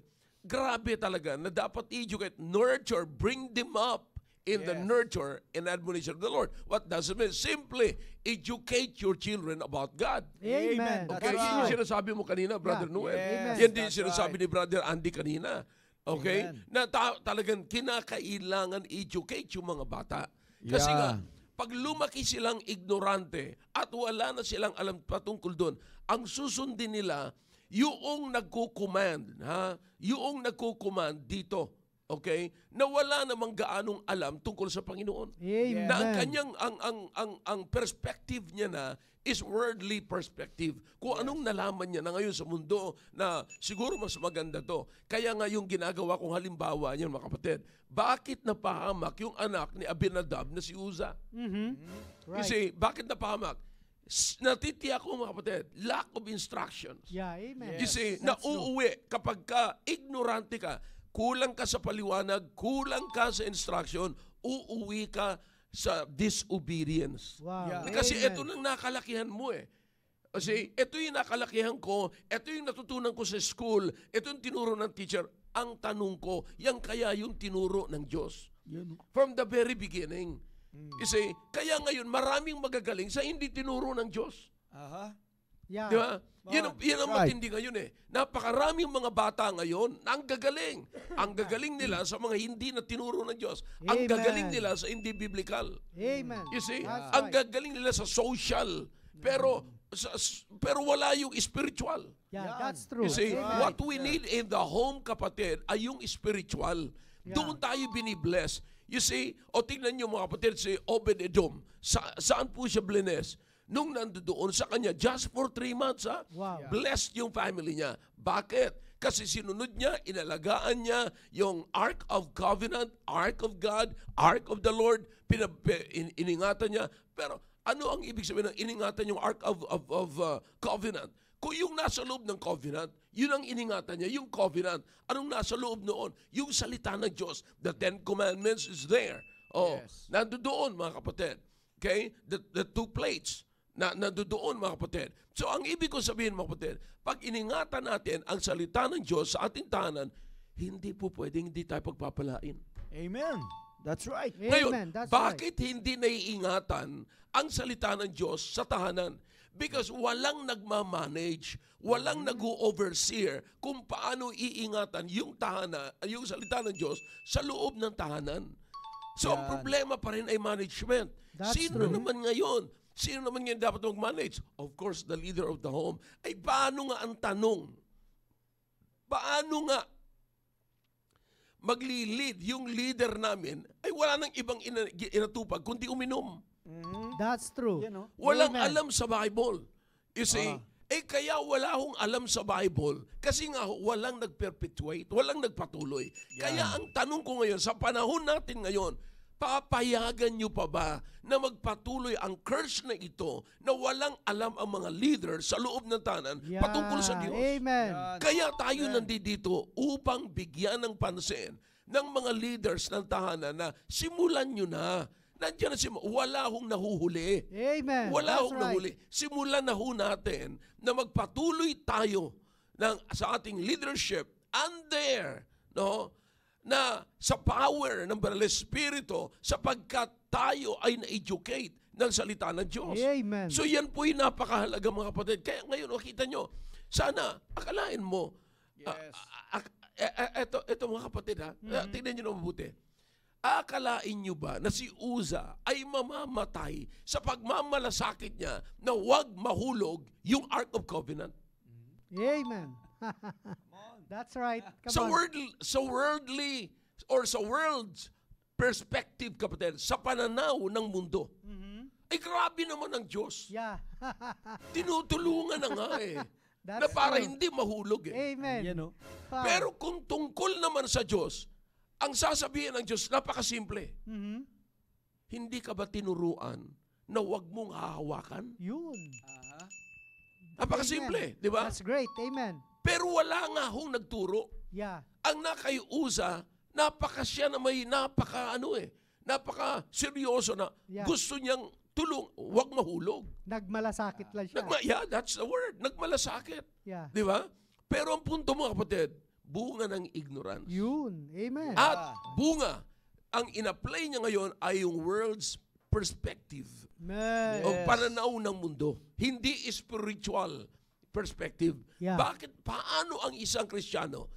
C: grabe talaga na dapat educate, nurture, bring them up in the
B: Yes.
C: nurture and admonition of the Lord. What does it mean? Simply educate your children about God.
A: Amen.
B: That's
C: Okay,
B: right.
C: yun yung sinasabi mo kanina, Brother
A: Yeah.
C: Noel.
B: Yes,
C: Yan din
B: that's
C: sinasabi
B: right.
C: ni Brother Andy kanina. Okay?
B: Amen.
C: Na talagang kinakailangan educate yung mga bata. Kasi
B: Yeah.
C: nga, pag lumaki silang ignorante at wala na silang alam patungkol doon, ang susundin nila yung nagko-command, yung nagko-command dito. okay, na wala namang gaanong alam tungkol sa Panginoon.
A: Amen.
C: Na ang kanyang ang perspective niya na is worldly perspective. Kung anong nalaman niya na ngayon sa mundo na siguro mas maganda to. Kaya nga yung ginagawa kong halimbawa niyan, mga kapatid, bakit napahamak yung anak ni Abinadab na si Uza?
A: Right.
C: Kasi bakit napahamak? Natitiyak ko, mga kapatid, lack of instructions.
A: Yeah, amen.
C: Kasi
A: That's
C: nauuwi kapag ka ignorante ka, kulang ka sa paliwanag, kulang ka sa instruction, uuwi ka sa disobedience.
A: Wow.
B: Yeah.
C: Kasi
A: Amen.
C: ito nang nakalakihan mo eh. Kasi ito yung nakalakihan ko, ito yung natutunan ko sa school, ito yung tinuro ng teacher. Ang tanong ko, yan kaya yung tinuro ng Diyos? From the very beginning. Kasi kaya ngayon maraming magagaling sa hindi tinuro ng Diyos.
B: Aha.
A: Yeah.
C: Di ba? Yan ang
B: Right.
C: matindi ngayon eh. Napakaraming mga bata ngayon na ang gagaling. Ang gagaling nila sa mga hindi na tinuro ng Diyos. Ang
A: Amen.
C: gagaling nila sa hindi biblical.
A: Amen.
C: You see?
A: That's
C: Ang
A: right.
C: gagaling nila sa social. Pero wala yung spiritual.
A: Yeah,
B: Yan.
A: that's true.
C: You see,
A: Amen.
C: what we need in the home, kapatid, ay yung spiritual.
A: Yeah.
C: Doon tayo binibless. You see, o tingnan nyo mga kapatid, si Obed-Edom, saan po siya blines? Nung nandoon sa kanya, just for 3 months, ha?
A: Wow.
C: Blessed yung family niya. Bakit? Kasi sinunod niya, inalagaan niya yung Ark of Covenant, Ark of God, Ark of the Lord, iningatan niya. Pero ano ang ibig sabihin ng iningatan yung Ark of Covenant? Kung yung nasa loob ng covenant, yun ang iningatan niya, yung covenant. Anong nasa loob noon? Yung salita ng Diyos. The 10 Commandments is there. Oh,
B: Yes.
C: nandoon mga kapatid. Okay? The 2 plates. Nandoon mga kapatid. So ang ibig ko sabihin mga kapatid, pag iningatan natin ang salita ng Diyos sa ating tahanan, hindi po pwedeng hindi tayo pagpapalain.
B: Amen. That's right.
C: Ngayon,
A: Amen. That's
C: bakit hindi naiingatan ang salita ng Diyos sa tahanan? Because walang nagmamanage, walang nag-overseer kung paano iingatan yung tahanan, yung salita ng Diyos sa loob ng tahanan. So, ang
B: Yan.
C: problema pa rin ay management.
A: That's
C: Sino
A: true.
C: naman ngayon? Sino naman ngayon dapat mag-manage? Of course, the leader of the home. Ay, paano nga ang tanong? Paano nga magli-lead yung leader namin ay wala nang ibang inatupag kundi uminom.
A: That's true.
B: Yan, no?
C: Walang
A: Amen.
C: alam sa Bible. You see, kaya wala hong alam sa Bible kasi nga walang nag-perpetuate, walang nagpatuloy. Kaya ang tanong ko ngayon, sa panahon natin ngayon, papayagan nyo pa ba na magpatuloy ang curse na ito na walang alam ang mga leaders sa loob ng tahanan
A: Yeah.
C: patungkol sa Diyos?
A: Amen.
B: Yan.
C: Kaya tayo nandito upang bigyan ng pansin ng mga leaders ng tahanan na simulan nyo na. Nandiyan na wala hong nahuhuli.
A: Amen.
C: Wala
A: That's
C: hong
A: right.
C: nahuli. Simulan na ho natin na magpatuloy tayo sa ating leadership under, no, na sa power ng Banal Espiritu sapagkat tayo ay na-educate ng salita ng Diyos.
A: Amen.
C: So yan po yung napakahalaga mga kapatid. Kaya ngayon, makita nyo, sana, akalain mo,
B: Yes.
C: ito mga kapatid ha, tingnan nyo na mabuti. Akalain nyo ba na si Uza ay mamamatay sa pagmamalasakit niya na huwag mahulog yung Ark of Covenant?
A: Amen. That's right. Come
C: Sa
A: on.
C: worldly or sa world's perspective, kapatid, sa pananaw ng mundo, ay grabe naman ang Diyos.
A: Yeah.
C: Tinutulungan na nga eh.
A: That's
C: na para
A: true.
C: hindi mahulog eh.
A: Amen.
B: Yan, no?
A: Wow.
C: Pero kung tungkol naman sa Diyos, ang sasabihin ng Diyos, napakasimple.
A: Mhm.
C: Hindi ka ba tinuruan na huwag mong hahawakan?
A: Yun.
B: Aha.
C: Napakasimple,
A: Amen.
C: di ba?
A: That's great. Amen.
C: Pero wala nga hong nagturo.
A: Yeah.
C: Ang nakayusa, napaka seryoso na
A: Yeah.
C: gusto niyang huwag mahulog.
A: Nagmalasakit lang siya.
C: Yeah, that's the word. Nagmalasakit.
A: Yeah.
C: Di ba? Pero ang punto mo, kapatid, bunga ng ignorance.
A: Yun. Amen.
C: At bunga, ang in-apply niya ngayon ay yung world's perspective
A: Amen.
C: o pananaw ng mundo. Hindi spiritual perspective.
A: Yeah.
C: Bakit? Paano ang isang Kristiyano?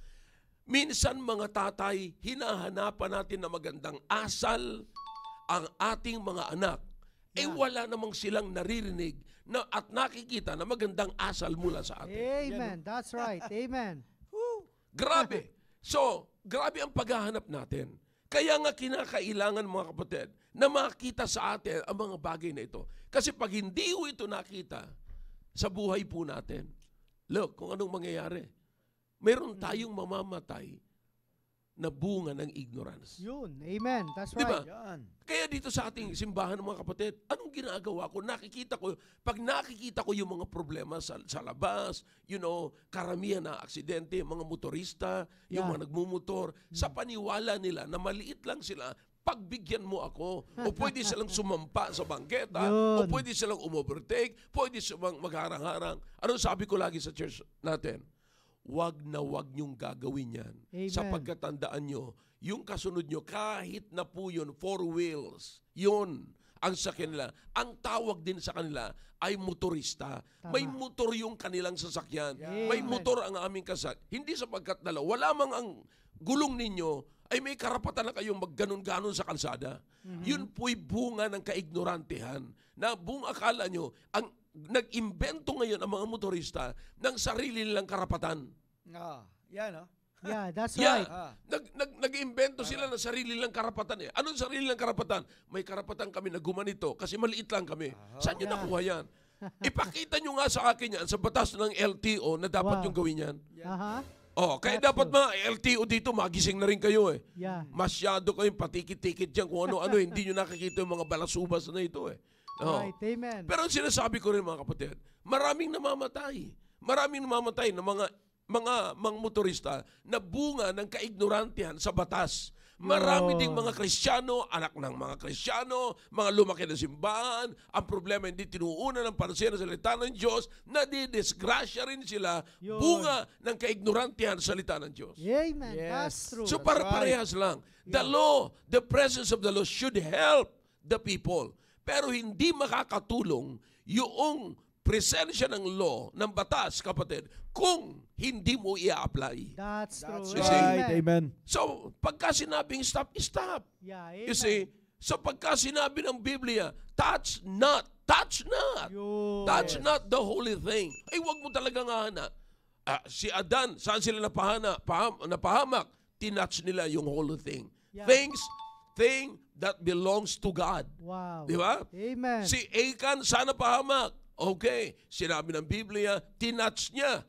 C: Minsan mga tatay, hinahanapan natin na magandang asal ang ating mga anak.
A: Yeah.
C: Wala namang silang naririnig at nakikita na magandang asal mula sa atin.
A: Amen. That's right. Amen.
C: Grabe. So, grabe ang paghahanap natin. Kaya nga kinakailangan mga kapatid na makita sa atin ang mga bagay na ito. Kasi pag hindi ho ito nakita sa buhay po natin, look, kung anong mangyayari. Meron tayong mamamatay na bunga ng ignorance.
A: Yun. Amen. That's
C: Diba?
A: right.
B: Yan.
C: Kaya dito sa ating simbahan mga kapatid, anong ginagawa ko? Pag nakikita ko yung mga problema sa labas, karamihan na aksidente, mga motorista, yung mga nagmumotor, sa paniwala nila na maliit lang sila, pagbigyan mo ako. O pwede silang sumampa sa bangketa, o pwede silang umovertake, pwede silang magharang-harang. Ano sabi ko lagi sa church natin? Wag na wag niyong gagawin yan.
A: Amen.
C: Sapagkat tandaan nyo, yung kasunod nyo, kahit na po yun, 4 wheels, yun ang sa kanila. Ang tawag din sa kanila ay motorista.
A: Tama.
C: May motor yung kanilang sasakyan.
A: Yeah.
C: May
A: Amen.
C: motor ang aming kasak. Hindi sapagkat dalawa. Wala mang ang gulong ninyo ay may karapatan na kayong magganon-ganon sa kalsada. Yun po'y bunga ng kaignorantehan. Na buong akala nyo, ang nag-imbento ngayon ang mga motorista ng sarili nilang karapatan.
B: Yan, oh.
A: Yeah, that's
C: Yeah.
A: right.
C: Nag-imbento sila ng sarili nilang karapatan. Anong sarili nilang karapatan? May karapatan kami na gumanito kasi maliit lang kami. Saan nyo nakuha yan? Ipakita nyo nga sa akin yan sa batas ng LTO na dapat yung gawin yan.
A: Aha.
C: Kaya
A: That's
C: dapat
A: true.
C: mga LTO dito, magising na rin kayo eh.
A: Yeah.
C: Masyado kayong patikit-tikit dyan kung ano-ano, hindi nyo nakikita yung mga balasubas na ito eh.
A: Right. Amen.
C: Pero ang sinasabi ko rin mga kapatid, maraming namamatay. Maraming namamatay ng mga motorista na bunga ng kaignorantihan sa batas. Marami ding mga Kristiyano, anak ng mga Kristiyano, mga lumaki na simbahan. Ang problema hindi tinuuna ng pansin sa salita ng Diyos, nadidisgrasya rin sila
A: Yun.
C: bunga ng kaignorantihan sa salita ng Diyos.
A: Amen.
B: Yes.
A: That's true.
C: So parehas lang. The law, the presence of the law should help the people. Pero hindi makakatulong yung presensya ng law, ng batas, kapatid, kung hindi mo i-apply.
A: That's true.
B: That's
A: Amen.
B: right. Amen.
C: So, pagka sinabing stop, stop.
A: Yeah, amen.
C: You see? So, pagka sinabi ng Biblia, touch not. Touch not.
A: Yun.
C: Touch not the holy thing. Ay, wag mo talagang hana. Si Adan, saan sila napahamak? Tinouch nila yung holy thing.
A: Yeah.
C: Thing that belongs to God.
A: Wow.
C: Di ba?
A: Amen.
C: Si Achan, sana pahamak. Okay, sinabi ng Biblia, tinouch niya.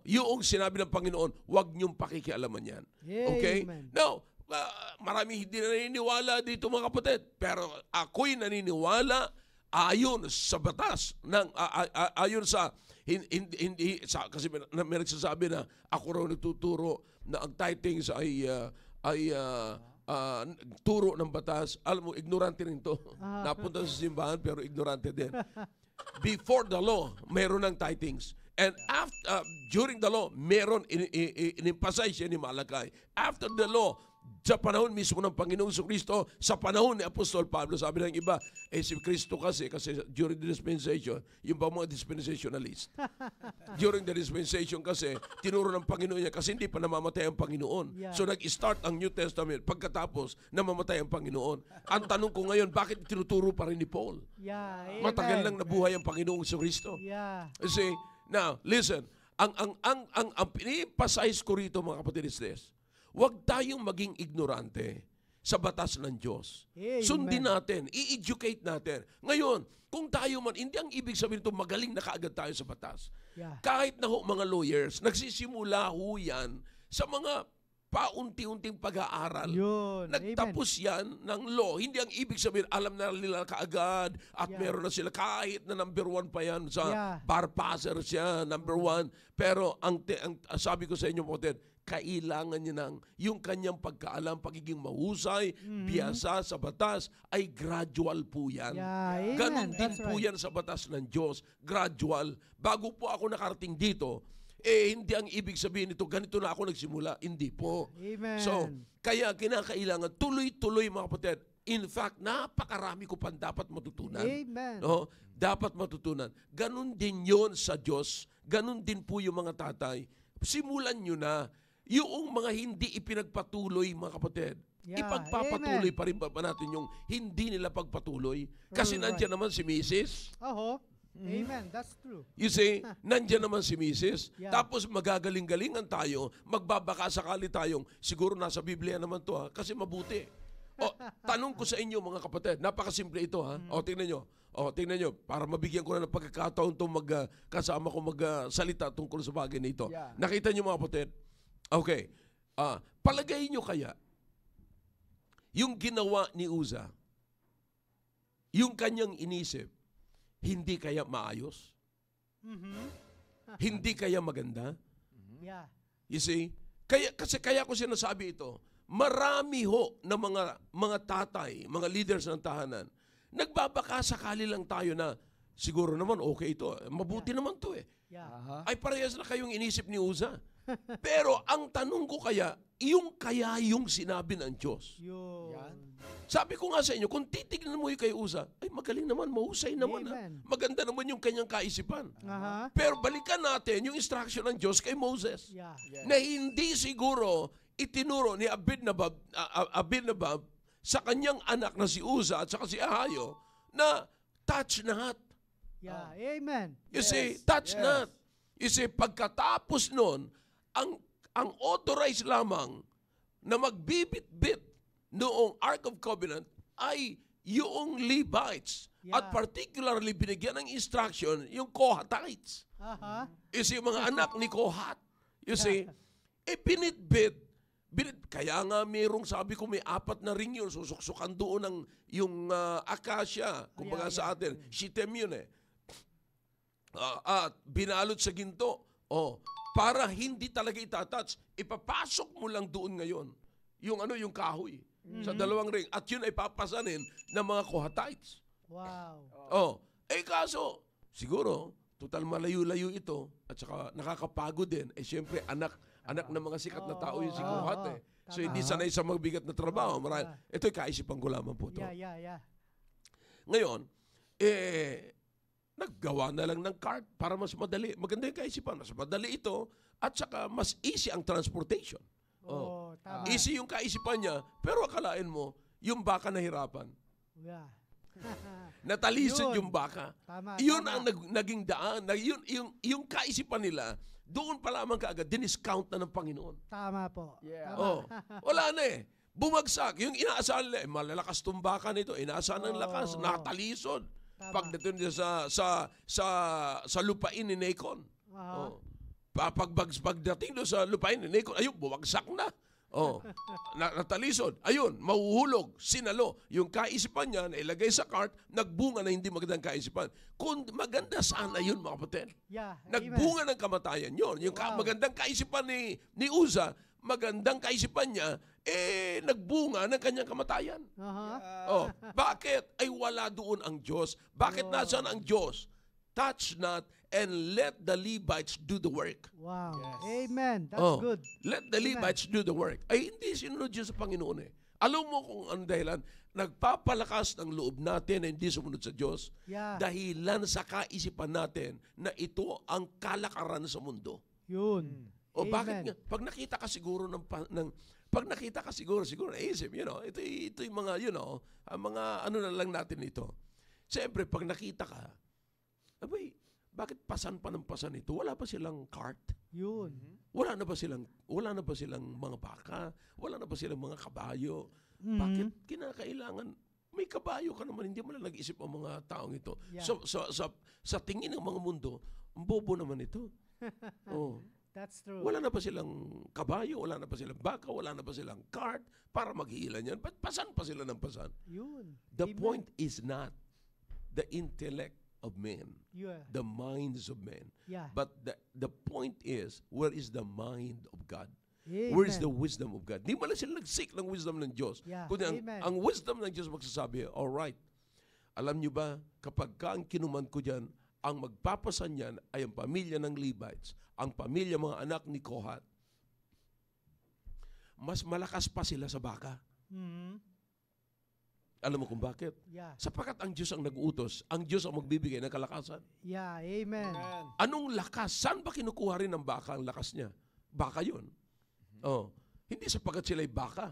C: Yung sinabi ng Panginoon, huwag niyong pakikialaman yan. Okay?
A: Amen.
C: Now, marami hindi na naniniwala dito mga kapatid. Pero ako'y naniniwala ayon sa batas, ayon sa, kasi may nagsasabi na ako raw nagtuturo na ang tithings ay turo ng batas. Alam mo, ignorante rin to. Napunta sa simbahan pero ignorante din. Before the law, meron ng tithings. And after, during the law, meron in-emphasize siya ni Malakay. After the law, sa panahon mismo ng Panginoong Kristo, sa panahon ni Apostol Pablo, sabi ng iba, si Kristo kasi during the dispensation, yung ba mga dispensationalist. During the dispensation kasi, tinuro ng Panginoon niya kasi hindi pa namamatay ang Panginoon.
A: Yeah.
C: So nag-start ang New Testament pagkatapos namamatay ang Panginoon. Ang tanong ko ngayon, bakit tinuturo pa rin ni Paul?
A: Yeah, amen.
C: Matagal lang nabuhay ang Panginoong Kristo.
A: Yeah.
C: You see, now, listen, ang pini-emphasize ko rito mga kapatid is this, huwag tayong maging ignorante sa batas ng Diyos.
A: Amen.
C: Sundin natin, i-educate natin. Ngayon, kung tayo man, hindi ang ibig sabihin ito, magaling na kaagad tayo sa batas.
A: Yeah.
C: Kahit na ho mga lawyers, nagsisimula ho yan sa mga paunti-unting pag-aaral.
A: Yun.
C: Nagtapos yan ng law. Hindi ang ibig sabihin, alam na nila kaagad at meron na sila kahit na number 1 pa yan sa bar passer siya, number 1. Pero ang sabi ko sa inyo po, kailangan niya ng yung kanyang pagkaalam, pagiging mahusay, biyasa sa batas, ay gradual po yan.
A: Yeah,
C: Ganon
A: amen.
C: din
A: That's
C: po
A: right.
C: yan sa batas ng Diyos. Gradual. Bago po ako nakarating dito, hindi ang ibig sabihin nito, ganito na ako nagsimula. Hindi po.
A: Amen.
C: So, kaya kinakailangan tuloy-tuloy mga kapatid. In fact, napakarami ko pang dapat matutunan.
A: Amen.
C: No? Dapat matutunan. Ganon din yon sa Diyos. Ganon din po yung mga tatay. Simulan nyo na yung mga hindi ipinagpatuloy, mga kapatid.
A: Yeah,
C: Ipagpapatuloy
A: amen.
C: pa rin ba natin yung hindi nila pagpatuloy? Kasi
A: Right.
C: nandiyan naman si Mrs.
A: Oho. Amen. That's true.
C: You see, nandyan naman si Mrs.
A: Yeah.
C: Tapos magagaling-galingan tayo, magbabaka sakali tayong, siguro nasa Biblia naman to kasi mabuti. O, tanong ko sa inyo mga kapatid, napakasimple ito O, tingnan nyo. O, tingnan nyo, para mabigyan ko na ng pagkakataon itong kasama ko magsalita tungkol sa bagay na ito.
B: Yeah.
C: Nakita nyo mga kapatid? Okay. Palagay nyo kaya, yung ginawa ni Uza, yung kanyang inisip, hindi kaya maayos? Hindi kaya maganda?
A: Yeah.
C: You see? Kaya ko sinasabi ito, marami ho na mga tatay, mga leaders ng tahanan, nagbabaka sakali lang tayo na, siguro naman okay ito, mabuti naman to
A: Yeah.
C: Ay parehas na kayong inisip ni Uza. Pero ang tanong ko kaya yung sinabi ng Diyos.
A: Yun.
C: Sabi ko nga sa inyo, kung titignan mo yung kay Uza, ay magaling naman, mahusay naman.
A: Amen.
C: Maganda naman yung kanyang kaisipan.
A: Aha.
C: Pero balikan natin yung instruction ng Diyos kay Moses.
A: Yeah.
C: Na hindi siguro itinuro ni Abinadab sa kanyang anak na si Uza at saka si Ahayo na touch not.
A: Yeah. Amen.
C: You see, touch not. You see, pagkatapos nun, ang authorized lamang na magbibit-bit noong Ark of Covenant ay yung Levites.
A: Yeah.
C: At particularly, binigyan ng instruction yung Kohatites.
A: Aha.
C: You see, mga anak ni Kohat. You see, binitbit. Kaya nga merong, sabi ko, may 4 na ring yun. Susuksukan doon ng yung akasya. Kumbaga sa atin. Shitem yun at binalot sa ginto. Para hindi talaga itatouch, ipapasok mo lang doon ngayon. Yung kahoy. Sa 2 ring. At yun ay papasanin ng mga Kohatites.
A: Wow.
C: Kaso, siguro, total malayo-layo ito. At saka nakakapagod din. Siyempre, anak ng mga sikat na tao yung si Kohat So, hindi sanay sa magbigat na trabaho. Ito'y kaisipan ko lamang po ito.
A: Yeah.
C: Ngayon, naggawa na lang ng cart para mas madali. Maganda yung kaisipan. Mas madali ito at saka mas easy ang transportation.
A: Tama.
C: Easy yung kaisipan niya, pero akalain mo, yung baka nahirapan.
A: Yeah.
C: Natalisod
A: Yun.
C: yung baka.
A: Tama,
C: Yun
A: tama.
C: ang naging daan. Yung kaisipan nila, doon pa lamang kaagad, diniscount na ng Panginoon.
A: Tama po.
B: Yeah.
A: Tama.
C: Wala na Bumagsak. Yung inaasahan nila, malalakas tong baka nito. Inaasahan ng lakas, natalisod.
A: Tama.
C: Pagdating niya sa lupain ni Nacon.
A: Aha.
C: Pagdating doon sa lupain ni Nacon, ayun, bumagsak na. Natalisod. Ayun, mahuhulog, sinalo. Yung kaisipan niya na ilagay sa cart, nagbunga na hindi magandang kaisipan. Kung maganda sana yun, mga kapatid.
A: Yeah.
C: Nagbunga ng kamatayan yun. Yung magandang kaisipan ni Uza, magandang kaisipan niya, nagbunga ng kanyang kamatayan.
A: Aha.
C: Bakit? Ay wala doon ang Diyos. Bakit nasaan ang Diyos? Touch not and let the Levites do the work.
A: Wow.
B: Yes.
A: Amen. That's good.
C: Let the Levites do the work. Ay hindi sinunod yun sa Panginoon Alam mo kung ano dahilan? Nagpapalakas ng loob natin na hindi sumunod sa Diyos.
A: Yeah.
C: Dahilan sa kaisipan natin na ito ang kalakaran sa mundo.
A: Yun.
C: O bakit
A: Amen.
C: nga? Pag nakita ka siguro siguro naisip, ito yung mga, ang mga ano na lang natin ito. Siyempre, pag nakita ka, abay, bakit pasan pa ng pasan ito? Wala pa silang cart?
A: Yun.
C: Wala na ba silang mga baka? Wala na ba silang mga kabayo?
A: Mhm.
C: Bakit kinakailangan? May kabayo ka naman, hindi mo lang nag-isip ang mga taong ito.
A: Yeah.
C: So, sa tingin ng mga mundo, ang bobo naman ito.
A: That's true.
C: Wala na ba silang kabayo? Wala na ba silang baka? Wala na ba silang cart para maghihilan yan? Ba't pasan pa sila ng pasan?
A: Yun.
C: The
A: Amen.
C: point is not the intellect of men,
A: Yeah.
C: the minds of men.
A: Yeah.
C: But the point is, where is the mind of God?
A: Amen.
C: Where is the wisdom of God? Di ba lang sila nag-seek ng wisdom ng Diyos?
A: Yeah.
C: Kundi
A: Amen.
C: ang wisdom ng Diyos magsasabi, alright, alam niyo ba, kapag ka ang kinuman ko dyan, ang magpapasan yan ay ang pamilya ng Levites, ang pamilya mga anak ni Kohat. Mas malakas pa sila sa baka.
A: Mhm.
C: Alam mo kung bakit?
A: Yeah.
C: Sapagkat ang Diyos ang nag-uutos, ang Diyos ang magbibigay ng kalakasan.
A: Yeah. Amen.
C: Anong lakas? Saan ba kinukuha rin ng baka ang lakas niya? Baka yun. Hindi sapagkat sila'y baka.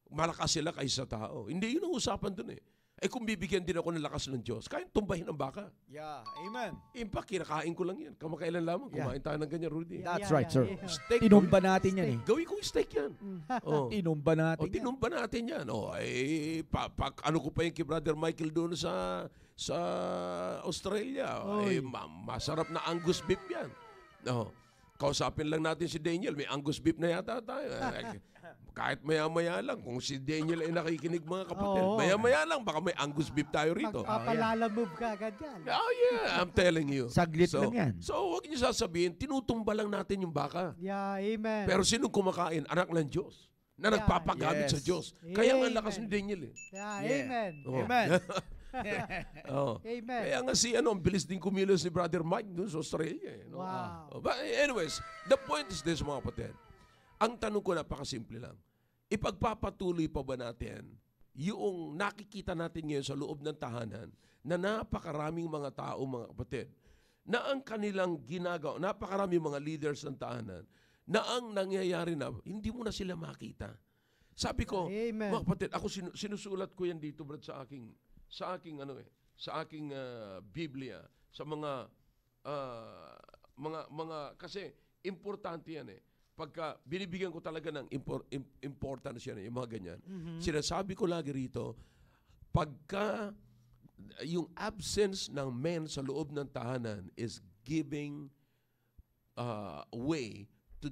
C: Malakas sila kaysa sa tao. Hindi yun ang usapan dun Eh kung bibigyan din ako ng lakas ng Diyos, kaya tumbahin ang baka.
B: Yeah, amen.
C: In fact, kinakain ko lang yan. Kamakailan lamang, kumain tayo ng ganyan, Rudy.
B: That's right, sir.
C: Steak,
B: Tinumba natin yan eh.
C: gawin kong steak yan. Oh.
B: Tinumba natin yan.
C: Tinumba natin yan. Ano ko pa yung kay Brother Michael doon sa Australia. Masarap na Angus beef yan. Kausapin lang natin si Daniel. May Angus beef na yata tayo. Kahit maya-maya lang. Kung si Daniel ay nakikinig mga kapatid, maya-maya lang. Baka may Angus beef tayo rito.
A: Magpapalalamove ka agad yan.
C: Oh yeah, I'm telling you.
B: Saglit lang yan.
C: So huwag niyo sasabihin, tinutumba lang natin yung baka.
A: Yeah, amen.
C: Pero sino kumakain? Anak ng Diyos. Na nagpapagamit sa Diyos. Kaya nga ang lakas ni Daniel eh.
A: Yeah, amen.
B: Amen.
A: Amen.
C: Kaya nga ang bilis din kumilos ni Brother Mike doon sa Australia. Eh, no?
A: Wow.
C: But anyways, the point is this mga kapatid. Ang tanong ko napakasimple lang. Ipagpapatuloy pa ba natin yung nakikita natin ngayon sa loob ng tahanan na napakaraming mga tao, mga kapatid, na ang kanilang ginagawa, napakaraming mga leaders ng tahanan, na ang nangyayari na, hindi mo na sila makita. Sabi ko,
A: Amen.
C: mga kapatid, ako sinusulat ko yan dito, Brad, sa aking Biblia, sa mga kasi importante yan eh. Pagka binibigyan ko talaga ng importance yan, yung mga ganyan. Sinasabi ko lagi rito, pagka yung absence ng men sa loob ng tahanan is giving way to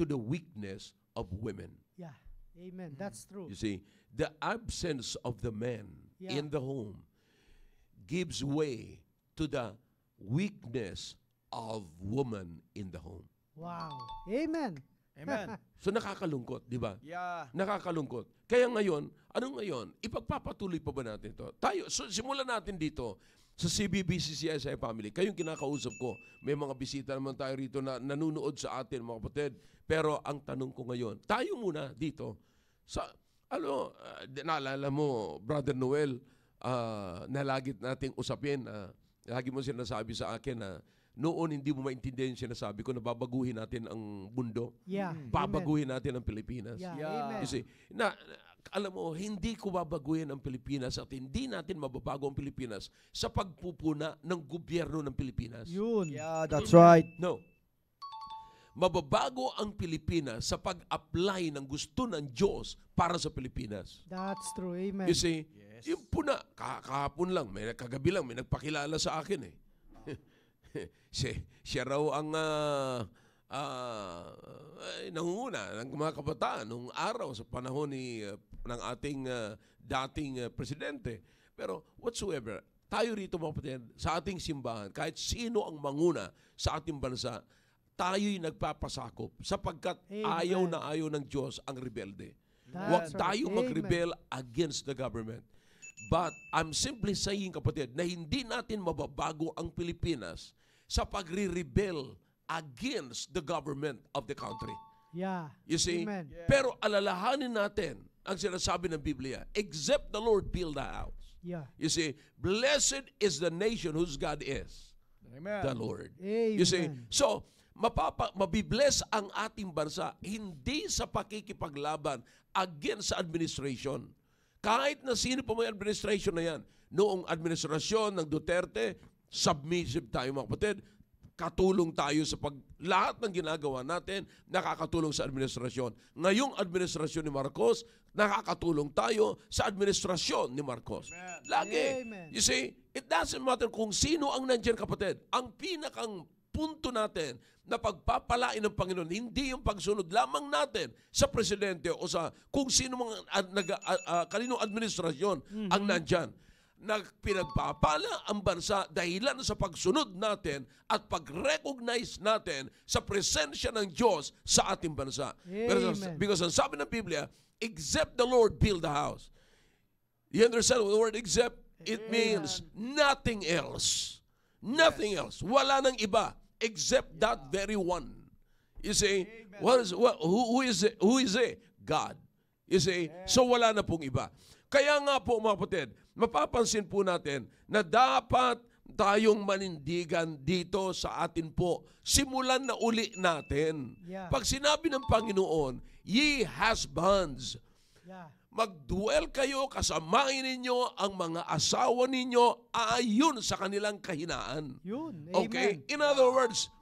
C: the weakness of women.
A: Yeah, amen. That's true.
C: You see, the absence of the men in the home gives way to the weakness of woman in the home.
A: Wow. Amen.
B: Amen.
C: So nakakalungkot, di ba?
B: Yeah.
C: Nakakalungkot. Kaya ngayon, ipagpapatuloy pa ba natin ito? Simulan natin dito sa CBBCCSI family. Kayong kinakausap ko, may mga bisita naman tayo rito na nanunood sa atin, mga kapatid. Pero ang tanong ko ngayon, tayo muna dito, naalala mo, Brother Noel, na lagi nating usapin, lagi mo sinasabi sa akin na noon hindi mo maintindihan yung sinasabi ko na babaguhin natin ang mundo.
A: Yeah.
C: Babaguhin natin ang Pilipinas.
A: Yeah. Amen.
C: You see, alam mo, hindi ko babaguhin ang Pilipinas at hindi natin mababago ang Pilipinas sa pagpupuna ng gobyerno ng Pilipinas.
A: Yun.
B: Yeah, that's right.
C: No. Mababago ang Pilipinas sa pag-apply ng gusto ng Diyos para sa Pilipinas.
A: That's true. Amen.
C: You see, yung puna, kahapon lang, kagabi lang, may nagpakilala sa akin eh. Siya raw ang nangunguna ng mga kabataan nung araw sa panahon ng ating dating presidente. Pero whatsoever, tayo rito mga kapatid, sa ating simbahan, kahit sino ang manguna sa ating bansa, tayo'y nagpapasakop sapagkat ayaw na ayaw ng Diyos ang rebelde. Huwag tayo mag-rebel against the government. But I'm simply saying, kapatid, na hindi natin mababago ang Pilipinas sa pagre-rebel against the government of the country.
A: Yeah.
C: You see?
A: Amen.
B: Yeah.
C: Pero alalahanin natin ang sinasabi ng Biblia, except the Lord build a house.
A: Yeah.
C: You see, blessed is the nation whose God is
B: Amen.
C: the Lord.
A: Amen.
C: You see? So, mabibless ang ating bansa hindi sa pakikipaglaban against sa administration. Kahit na sino pa may administration na yan, noong administrasyon ng Duterte, submissive tayo mga kapatid, katulong tayo sa lahat ng ginagawa natin, nakakatulong sa administrasyon. Ngayong administrasyon ni Marcos, nakakatulong tayo sa administrasyon ni Marcos.
B: Amen.
C: Lagi.
A: Amen.
C: You see, it doesn't matter kung sino ang nandyan kapatid. Ang pinakang punto natin na pagpapalain ng Panginoon, hindi yung pagsunod lamang natin sa presidente o sa kung sino mga kaninong administrasyon ang nandyan. Na pinagpapala ang bansa dahilan sa pagsunod natin at pag-recognize natin sa presensya ng Diyos sa ating bansa. Because ang sabi ng Biblia, except the Lord build the house. You understand the word except? It means nothing else. Nothing else. Wala nang iba except that very one. You see, who is it? God. You see, so wala na pong iba. Kaya nga po mga kapatid, mapapansin po natin na dapat tayong manindigan dito sa atin po. Simulan na uli natin.
A: Yeah.
C: Pag sinabi ng Panginoon, ye husbands,
A: Yeah.
C: Mag-dwell kayo, kasamain ninyo ang mga asawa ninyo ayon sa kanilang kahinaan.
A: Yun.
C: Okay?
A: Amen.
C: In other words,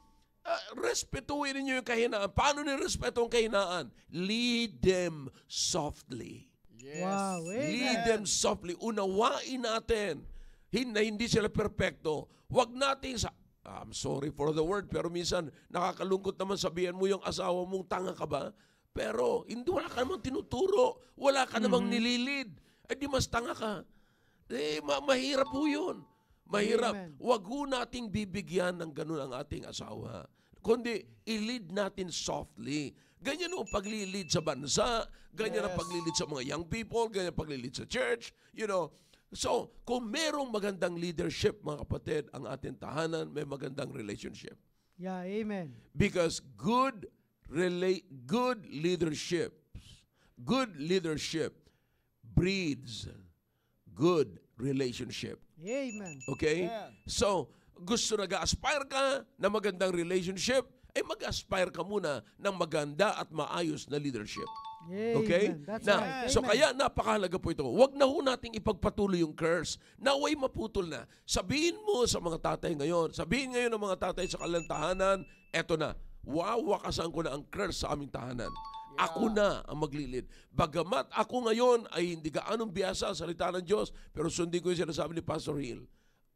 C: respetuhin ninyo yung kahinaan. Paano nirespeto ang kahinaan? Lead them softly.
B: Yes.
A: Wow.
C: Lead
A: Amen.
C: them softly. Unawain natin. Hindi sila perpekto. Huwag natin I'm sorry for the word, pero minsan nakakalungkot naman sabihan mo yung asawa mong tanga ka ba? Pero hindi wala ka namang tinuturo. Wala ka namang nililid. Eh di mas tanga ka. Eh, mahirap po yun. Mahirap.
A: Amen.
C: Huwag ho nating bibigyan ng ganun ang ating asawa. Kundi, i-lead natin softly. Ganyan ang paglilid sa bansa, ganyan ang paglilid sa mga young people, ganyan ang paglilid sa church, you know. So, kung merong magandang leadership, mga kapatid, ang ating tahanan, may magandang relationship.
A: Yeah, amen.
C: Because good leadership breeds good relationship.
A: Amen.
C: Okay?
B: Amen.
C: So, gusto nag-aspire ka na magandang relationship, ay mag-aspire ka muna ng maganda at maayos na leadership. Okay?
A: Amen. That's
C: Now,
A: right.
C: so
A: Amen.
C: kaya napakahalaga po ito. Huwag na ho nating ipagpatuloy yung curse. Naway maputol na. Sabihin mo sa mga tatay ngayon, sabihin ngayon ng mga tatay sa kanilang tahanan, eto na, wawakasan ko na ang curse sa aming tahanan. Ako na ang maglilid. Bagamat ako ngayon ay hindi gaanong biyasa sa salita ng Diyos, pero sundin ko yung sinasabi ni Pastor Hill,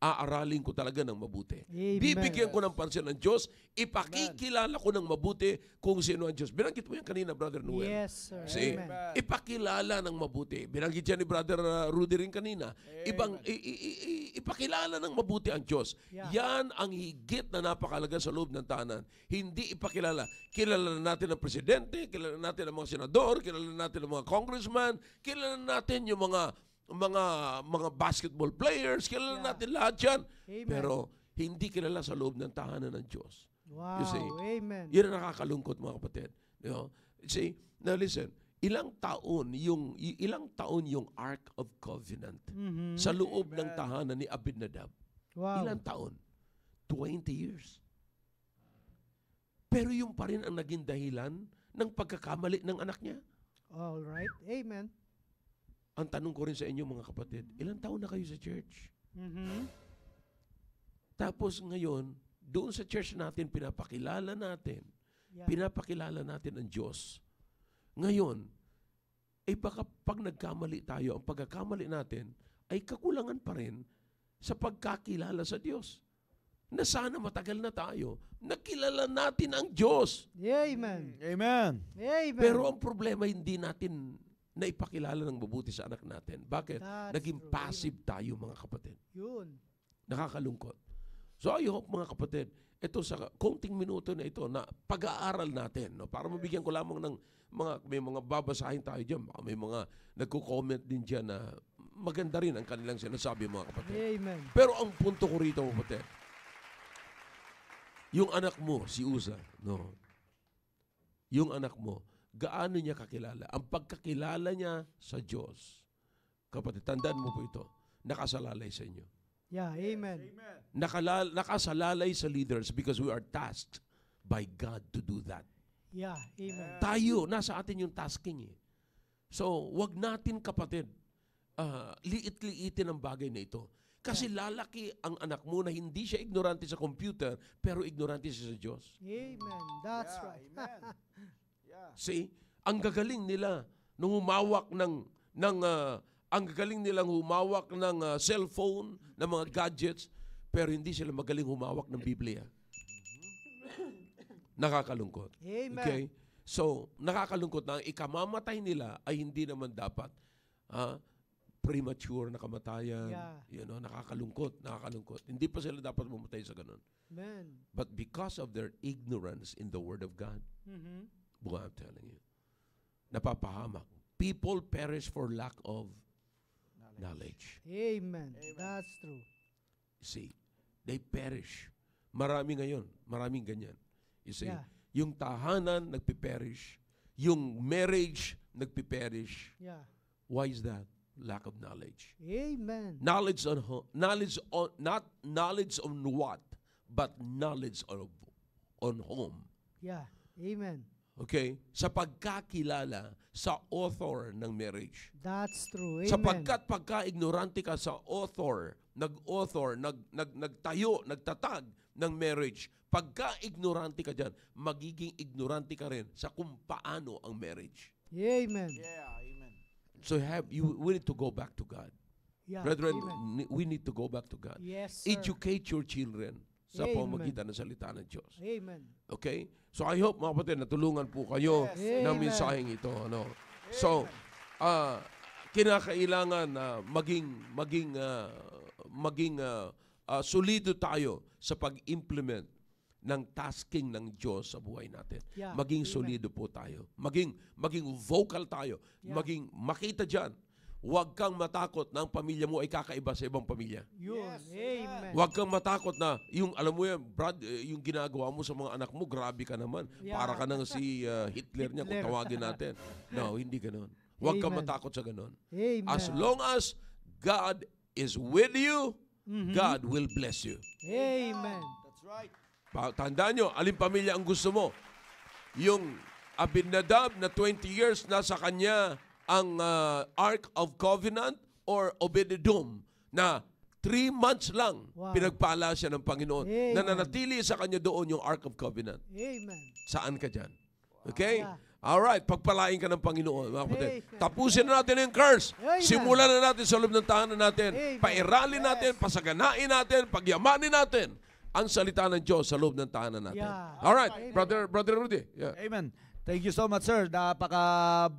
C: aaralin ko talaga ng mabuti.
A: Amen.
C: Bibigyan ko ng pansin ng Diyos, ipakikilala ko ng mabuti kung sino ang Diyos. Binanggit mo yan kanina, Brother Noel.
A: Yes, sir.
C: See,
A: Amen.
C: ipakilala ng mabuti. Binanggit yan ni Brother Rudy rin kanina. Ipakilala ng mabuti ang Diyos.
A: Yeah.
C: Yan ang higit na napakalaga sa loob ng tahanan. Hindi ipakilala. Kilala natin ang presidente, kilala natin ang mga senador, kilala natin ang mga congressman, kilala natin yung mga basketball players, kilala natin lahat yan.
A: Amen.
C: Pero hindi kilala sa loob ng tahanan ng Diyos.
A: Wow.
C: You see?
A: Amen.
C: Yan ang nakakalungkot, mga kapatid. You know? See, now listen, ilang taon yung Ark of Covenant sa loob ng tahanan ni Abinadab?
A: Wow.
C: Ilang taon? 20 years. Pero yung pa rin ang naging dahilan ng pagkakamali ng anak niya.
A: All right. Amen.
C: Ang tanong ko rin sa inyo, mga kapatid, ilang taon na kayo sa church? Tapos ngayon, doon sa church natin, pinapakilala natin ang Diyos. Ngayon, baka pag nagkamali tayo, ang pagkakamali natin ay kakulangan pa rin sa pagkakilala sa Diyos. Na sana matagal na tayo, nakilala natin ang Diyos.
A: Amen.
B: Amen.
A: Amen.
C: Pero ang problema, hindi natin na ipakilala ng mabuti sa anak natin. Bakit?
A: That's
C: Naging
A: true.
C: passive tayo, mga kapatid.
A: Yun.
C: Nakakalungkot. So I hope, mga kapatid, ito sa konting minuto na ito na pag-aaral natin, no? Para mabigyan ko lamang ng may mga babasahin tayo dyan. Baka may mga nagko-comment din dyan na maganda rin ang kanilang sinasabi, mga kapatid.
A: Amen.
C: Pero ang punto ko rito, kapatid, yung anak mo, si Uza, no? Yung anak mo, gaano niya kakilala? Ang pagkakilala niya sa Diyos, kapatid, tandaan mo po ito, nakasalalay sa inyo.
A: Yeah, amen.
C: Nakasalalay sa leaders because we are tasked by God to do that.
A: Yeah, amen.
C: Tayo, nasa atin yung tasking eh. So, wag natin, kapatid, liit-liitin ang bagay na ito. Kasi lalaki ang anak mo na hindi siya ignorante sa computer, pero ignorante siya sa Diyos.
A: Amen. That's right.
B: Amen.
C: See, ang gagaling nila nung humawak ng cellphone, ng mga gadgets, pero hindi sila magaling humawak ng Biblia. Nakakalungkot.
A: Amen.
C: Okay? So, nakakalungkot na ang ikamamatay nila ay hindi naman dapat premature na kamatayan.
A: Yeah.
C: You know, nakakalungkot. Hindi pa sila dapat mamatay sa ganun.
A: Amen.
C: But because of their ignorance in the Word of God, buka I'm telling you, napapahamak. People perish for lack of knowledge.
A: Amen. That's true.
C: See, they perish. Maraming ganyan. You see,
A: Yeah.
C: yung tahanan nagpiperish, yung marriage nagpiperish.
A: Yeah.
C: Why is that? Lack of knowledge.
A: Amen.
C: Knowledge on not knowledge on what, but knowledge on home.
A: Yeah. Amen.
C: Okay? Sa pagkakilala sa author ng marriage.
A: That's true. Amen.
C: Sapagkat pagka-ignorante ka sa nagtayo, nagtatag ng marriage, pagka-ignorante ka dyan, magiging ignorante ka rin sa kung paano ang marriage.
A: Amen.
C: So we need to go back to God.
A: Yeah.
C: Brethren,
A: Amen.
C: we need to go back to God.
A: Yes, sir.
C: Educate your children sa
A: Amen.
C: pamamagitan ng salita ng Diyos.
A: Amen.
C: Okay? So I hope mga kapatid, natulungan po kayo
A: Yes.
C: ng
A: Amen.
C: mensaheng ito. Ano? So, kinakailangan na maging solido tayo sa pag-implement ng tasking ng Diyos sa buhay natin.
A: Yeah.
C: Maging
A: Amen.
C: solido po tayo. Maging vocal tayo.
A: Yeah.
C: Maging makita dyan. Huwag kang matakot na ang pamilya mo ay kakaiba sa ibang pamilya.
A: Yun. Amen.
C: Huwag kang matakot na yung alam mo yan, Brad, yung ginagawa mo sa mga anak mo, grabe ka naman.
A: Yeah.
C: Para ka nang si Hitler niya kung
A: Hitler.
C: tawagin natin. No, hindi ganoon. Huwag kang
A: Amen.
C: matakot sa ganoon.
A: Amen.
C: As long as God is with you, God will bless you.
A: Amen.
B: That's right.
C: Tandaan nyo, alin pamilya ang gusto mo? Yung Abinadab na 20 years nasa kanya ang Ark of Covenant or Obed-Edom na 3 months lang
A: Wow.
C: pinagpala siya ng Panginoon.
A: Amen.
C: Nananatili sa kanya doon yung Ark of Covenant.
A: Amen.
C: Saan ka dyan? Okay?
A: Yeah.
C: Alright, pagpalain ka ng Panginoon, mga kapatid.
A: Amen.
C: Tapusin na natin yung curse.
A: Amen.
C: Simulan na natin sa loob ng tahanan natin.
A: Amen.
C: Pairalin natin, pasaganain natin, pagyamanin natin ang salita ng Diyos sa loob ng tahanan natin.
A: Yeah.
C: Alright,
A: Amen.
C: Brother Rudy. Yeah.
B: Amen. Thank you so much, sir. Napaka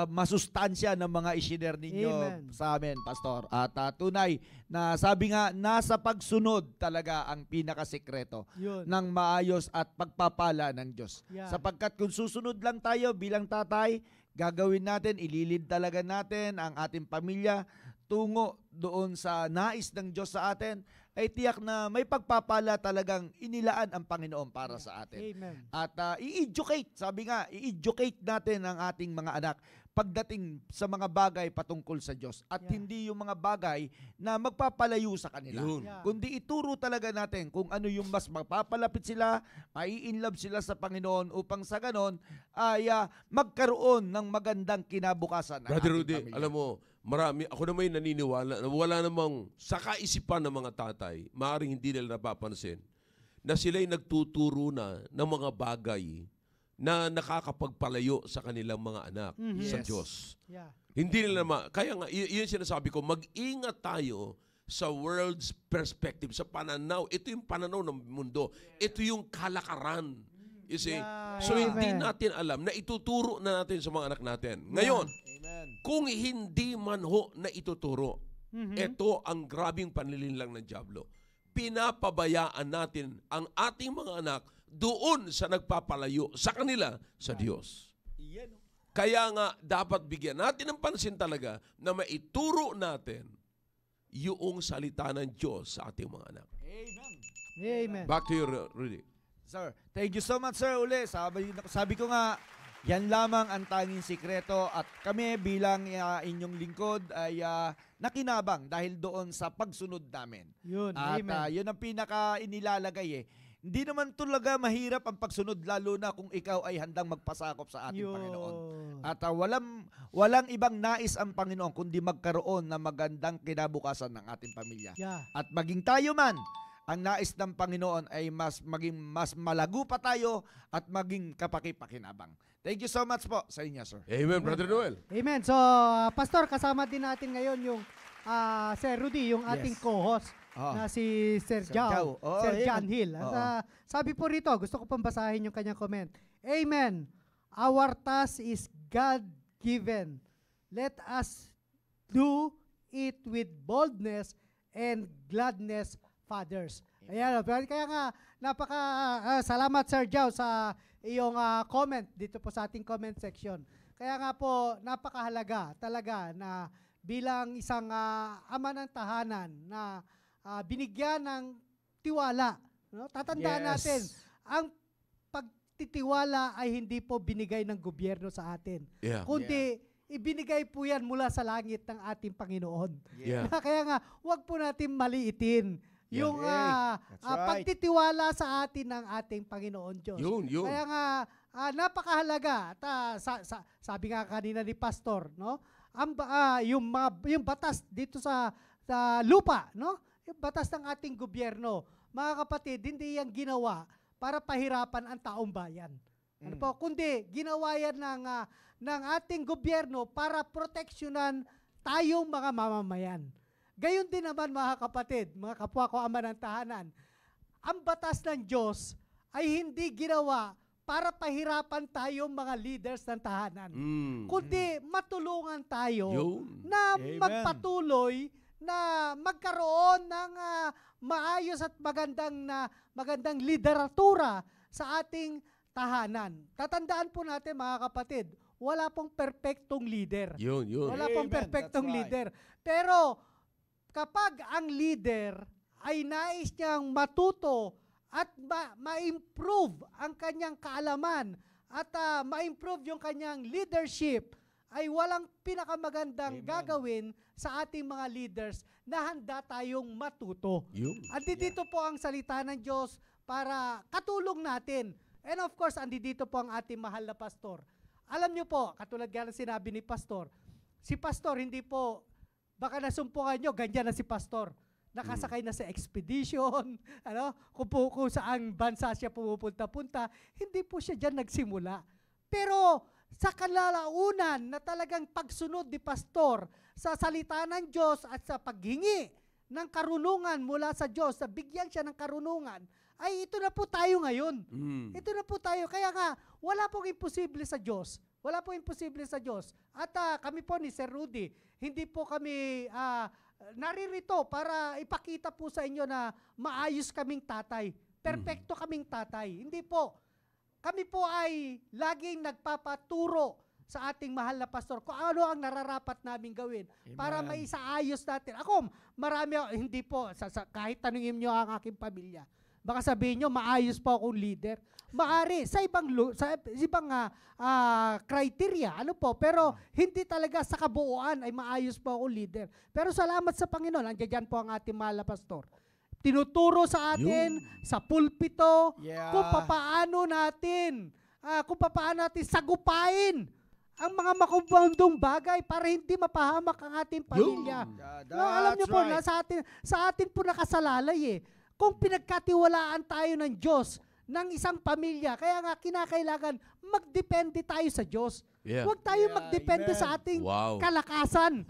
B: masustansya ng mga isinare ninyo
A: Amen.
B: sa amin, Pastor. At tunay na sabi nga, nasa pagsunod talaga ang pinakasekreto
A: Yun.
B: ng maayos at pagpapala ng Diyos.
A: Yeah.
B: Sapagkat kung susunod lang tayo bilang tatay, gagawin natin, ililid talaga natin ang ating pamilya tungo doon sa nais ng Diyos sa atin, ay tiyak na may pagpapala talagang inilaan ang Panginoon para sa atin.
A: Amen.
B: At i-educate, sabi nga, i-educate natin ang ating mga anak pagdating sa mga bagay patungkol sa Diyos. At
A: Yeah.
B: hindi yung mga bagay na magpapalayo sa kanila.
C: Yun.
A: Yeah.
B: Kundi ituro talaga natin kung ano yung mas magpapalapit sila, mai-inlove sila sa Panginoon upang sa ganon ay magkaroon ng magandang kinabukasan ang
C: Brother
B: ating
C: Rudy,
B: pamilya.
C: alam mo, ako na may naniniwala na wala namang sa kaisipan ng mga tatay, maaaring hindi nila napapansin, na sila'y nagtuturo na ng mga bagay na nakakapagpalayo sa kanilang mga anak sa
B: Yes.
C: Diyos.
A: Yeah.
C: Hindi nila kaya nga, yun sinasabi ko, mag-ingat tayo sa world's perspective, sa pananaw. Ito yung pananaw ng mundo. Ito yung kalakaran. You see?
A: Yeah.
C: So hindi
A: Amen.
C: natin alam na ituturo na natin sa mga anak natin. Ngayon,
B: Amen.
C: kung hindi man ho na ituturo,
A: Mhm.
C: ito ang grabing panlilinlang ng dyablo. Pinapabayaan natin ang ating mga anak doon sa nagpapalayo sa kanila sa Diyos.
B: Iyan,
C: Kaya nga, dapat bigyan natin ng pansin talaga na maituro natin yung salita ng Diyos sa ating mga anak.
B: Amen.
A: Amen.
C: Back to you, Rudy.
B: Sir, thank you so much, sir, uli. Sabi ko nga, yan lamang ang tanging sikreto at kami bilang inyong lingkod ay nakinabang dahil doon sa pagsunod namin.
A: Yun.
B: At
A: Amen.
B: yun ang pinaka inilalagay eh. Hindi naman talaga mahirap ang pagsunod lalo na kung ikaw ay handang magpasakop sa ating
A: Yun.
B: Panginoon. At walang ibang nais ang Panginoon kundi magkaroon ng magandang kinabukasan ng ating pamilya.
A: Yeah.
B: At maging tayo man, ang nais ng Panginoon ay maging mas malago pa tayo at maging kapakipakinabang. Thank you so much po sa inyo, sir.
C: Amen, Brother Noel.
A: Amen. So, Pastor, kasama din natin ngayon yung Sir Rudy, yung ating
B: Yes.
A: co-host
B: Ah.
A: na si Sir
B: Sir Jao.
A: Jao,
B: Oo,
A: Sir
B: amen.
A: John Hill. At,
B: Oo.
A: sabi po rito, gusto ko pang basahin yung kanyang comment. Amen. Our task is God-given. Let us do it with boldness and gladness, fathers. Ayan, kaya nga, salamat Sir Jao sa iyong comment dito po sa ating comment section. Kaya nga po, napakahalaga talaga na bilang isang ama ng tahanan na binigyan ng tiwala. No? Tatandaan
B: Yes.
A: natin, ang pagtitiwala ay hindi po binigay ng gobyerno sa atin.
C: Yeah.
A: Kundi ibinigay po yan mula sa langit ng ating Panginoon.
C: Yeah.
A: Kaya nga, huwag po natin maliitin
C: Yeah.
A: yung
B: That's right.
A: pagtitiwala sa atin ng ating Panginoon Diyos.
C: Yun.
A: Kaya nga, napakahalaga. At sabi nga kanina ni Pastor, no? Yung batas dito sa lupa, no? Yung batas ng ating gobyerno, mga kapatid, hindi yan ginawa para pahirapan ang taong bayan. Ano po? Kundi ginawa yan ng ating gobyerno para proteksyonan tayong mga mamamayan. Gayon din naman, mga kapatid, mga kapwa ko ama ng tahanan, ang batas ng Diyos ay hindi ginawa para pahirapan tayong mga leaders ng tahanan. Kundi matulungan tayo na magpatuloy na magkaroon ng maayos at magandang lideratura sa ating tahanan. Tatandaan po natin, mga kapatid, wala pong perpektong leader. Wala pong perpektong leader. Pero kapag ang leader ay nais niyang matuto at ma-improve ang kanyang kaalaman at ma-improve yung kanyang leadership, ay walang pinakamagandang gagawin sa ating mga leaders na handa tayong matuto. At dito po ang salita ng Diyos para katulong natin. And of course, andito po ang ating mahal na pastor. Alam niyo po, katulad nga ng sinabi ni Pastor, si Pastor hindi po, baka nasumpungan nyo, ganyan na si Pastor. Nakasakay na sa expedition, kung saan bansa siya pumupunta-punta, hindi po siya dyan nagsimula. Pero sa kalalaunan na talagang pagsunod ni Pastor sa salita ng Diyos at sa paghingi ng karunungan mula sa Diyos, na bigyan siya ng karunungan, ay ito na po tayo ngayon. Ito na po tayo. Kaya nga, wala pong imposible sa Diyos. Wala pong imposible sa Diyos. At kami po ni Sir Rudy, hindi po kami naririto para ipakita po sa inyo na maayos kaming tatay. Perpekto kaming tatay. Hindi po. Kami po ay laging nagpapaturo sa ating mahal na pastor kung ano ang nararapat naming gawin. Amen. Para maisaayos natin. Ako, marami, hindi po, kahit tanungin nyo ang aking pamilya, baka sabihin nyo, maayos po akong leader. Maari, sa ibang criteria, pero hindi talaga sa kabuuan ay maayos po akong leader. Pero salamat sa Panginoon, andiyan po ang ating mahal na pastor. Tinuturo sa atin, sa pulpito, kung papaano natin sagupain ang mga makubandong bagay para hindi mapahamak ang ating pamilya. Alam niyo po, sa atin po nakasalalay kung pinagkatiwalaan tayo ng Diyos, ng isang pamilya, kaya nga kinakailangan magdepende tayo sa Diyos. Huwag tayo magdepende sa ating kalakasan.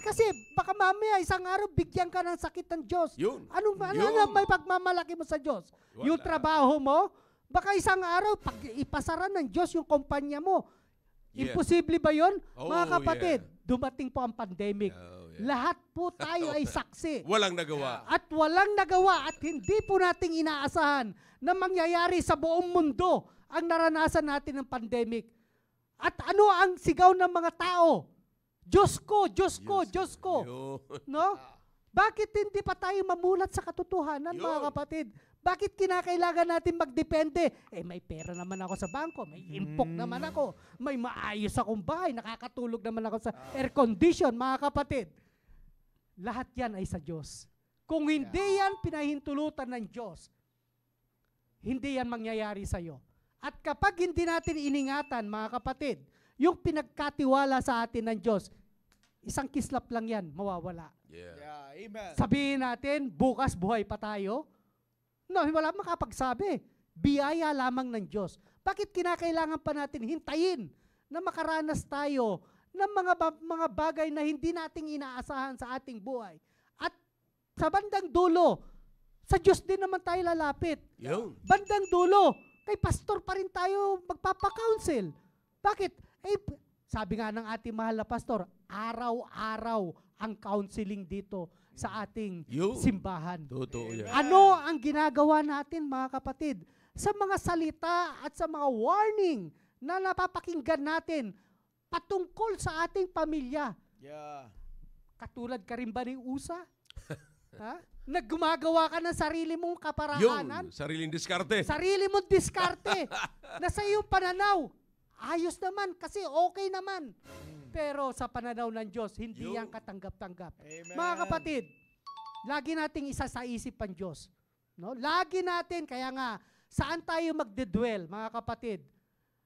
A: Kasi baka mamaya isang araw bigyan ka ng sakit ng Diyos. Ano may pagmamalaki mo sa Diyos? Yung trabaho mo, baka isang araw ipasara ng Diyos yung kumpanya mo. Imposible ba yun? Mga kapatid, dumating po ang pandemic. Lahat po tayo ay saksi.
C: Walang nagawa.
A: At walang nagawa at hindi po nating inaasahan na mangyayari sa buong mundo ang naranasan natin ng pandemic. At ano ang sigaw ng mga tao? Diyos ko, Diyos ko, Diyos ko. No? Bakit hindi pa tayo mamulat sa katotohanan, mga kapatid? Bakit kinakailangan natin magdepende? May pera naman ako sa bangko, may impok naman ako, may maayos akong bahay, nakakatulog naman ako sa air condition, mga kapatid. Lahat yan ay sa Diyos. Kung hindi yan pinahintulutan ng Diyos, hindi yan mangyayari sa iyo. At kapag hindi natin iningatan, mga kapatid, yung pinagkatiwala sa atin ng Diyos, isang kislap lang yan, mawawala.
B: Amen.
A: Sabihin natin, bukas buhay pa tayo? No, wala makapagsabi. Biyaya lamang ng Diyos. Bakit kinakailangan pa natin hintayin na makaranas tayo ng mga bagay na hindi nating inaasahan sa ating buhay? At sa bandang dulo, sa Diyos din naman tayo lalapit. Bandang dulo, kay pastor pa rin tayo magpapakounsel. Bakit? Sabi nga ng ating mahal na pastor, araw-araw ang counseling dito sa ating simbahan.
C: Totoo yan.
A: Ano ang ginagawa natin, mga kapatid? Sa mga salita at sa mga warning na napapakinggan natin patungkol sa ating pamilya. Katulad ka rin ba ng usa? Naggumagawa ka ng sarili mong kaparahanan?
C: Sariling diskarte.
A: Sarili mong diskarte. Na sa iyong pananaw, ayos naman kasi okay naman. Pero sa pananaw ng Diyos, hindi yan katanggap-tanggap. Mga kapatid, lagi nating isa sa isip ang Diyos. No? Lagi natin, kaya nga, saan tayo magdedwell, mga kapatid?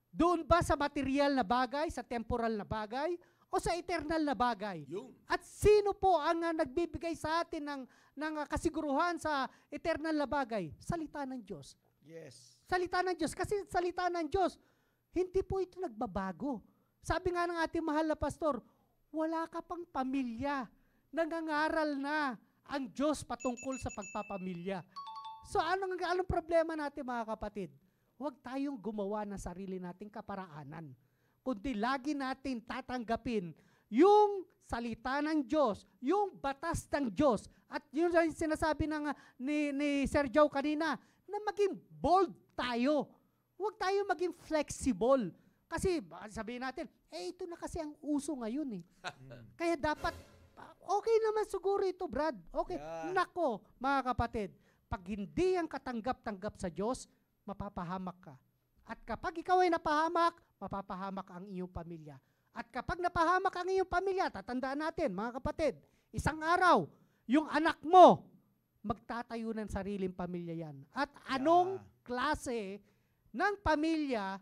A: Doon ba sa material na bagay, sa temporal na bagay, o sa eternal na bagay?
C: Yung
A: At sino po ang nagbibigay sa atin ng kasiguruhan sa eternal na bagay? Salita ng Diyos.
B: Yes.
A: Salita ng Diyos. Kasi salita ng Diyos, hindi po ito nagbabago. Sabi nga ng ating mahal na pastor, wala ka pang pamilya. Nangangaral na ang Diyos patungkol sa pagpapamilya. So anong problema natin mga kapatid? Huwag tayong gumawa ng sarili nating kaparaanan. Kundi lagi natin tatanggapin yung salita ng Diyos, yung batas ng Diyos. At yun yung sinasabi ni Sir Joe kanina, na maging bold tayo. Huwag tayo maging flexible. Kasi sabihin natin, ito na kasi ang uso ngayon eh. Kaya dapat, okay naman siguro ito, Brad. Okay.
B: Yeah.
A: Nako, mga kapatid, pag hindi ang katanggap-tanggap sa Diyos, mapapahamak ka. At kapag ikaw ay napahamak, mapapahamak ang iyong pamilya. At kapag napahamak ang iyong pamilya, tatandaan natin, mga kapatid, isang araw, yung anak mo, magtatayo ng sariling pamilya yan. At anong klase ng pamilya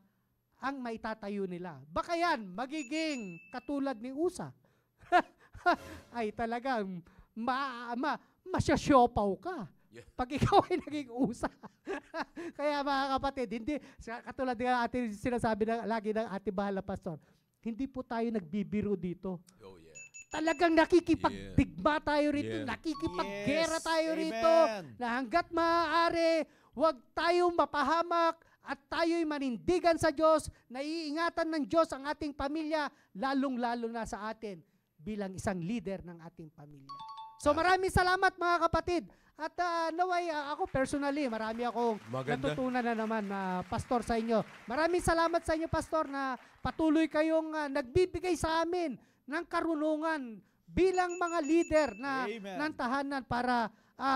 A: ang maitatayo nila? Baka yan, magiging katulad ni Usa. Ay talagang masyasyopaw ka.
C: Yeah.
A: Pag ikaw ay naging Usa. Kaya mga kapatid, hindi, katulad ng ating sinasabi lagi ng ating mahal na pastor, hindi po tayo nagbibiro dito.
C: Oh yeah.
A: Talagang nakikipagdigma tayo rito,
C: Yeah.
A: nakikipaggera tayo
B: Amen.
A: rito, na hanggat maaari, huwag tayong mapahamak at tayo'y manindigan sa Diyos, naiingatan ng Diyos ang ating pamilya, lalong-lalo na sa atin bilang isang leader ng ating pamilya. So maraming salamat mga kapatid. At naway ako personally, marami akong
C: Maganda.
A: natutunan na naman na pastor sa inyo. Maraming salamat sa inyo pastor na patuloy kayong nagbibigay sa amin ng karunungan bilang mga leader
B: Amen.
A: ng tahanan para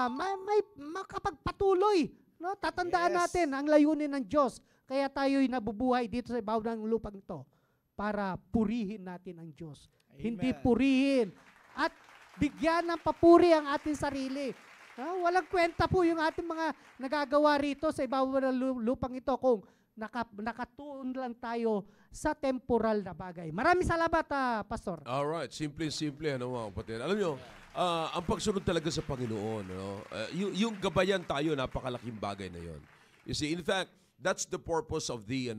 A: may makapagpatuloy. No? Tatandaan
B: Yes.
A: natin ang layunin ng Diyos. Kaya tayo'y nabubuhay dito sa ibabaw ng lupang ito para purihin natin ang Diyos.
B: Amen.
A: Hindi purihin. At bigyan ng papuri ang ating sarili. Walang kwenta po yung ating mga nagagawa rito sa ibabaw ng lupang ito kung nakatuon lang tayo sa temporal na bagay. Maraming salamat, Pastor.
C: Alright, simple-simple, mga kapatid. Alam nyo, ang pagsunod talaga sa Panginoon, yung gabayan tayo, napakalaking bagay na yon. You see, in fact, that's the purpose of the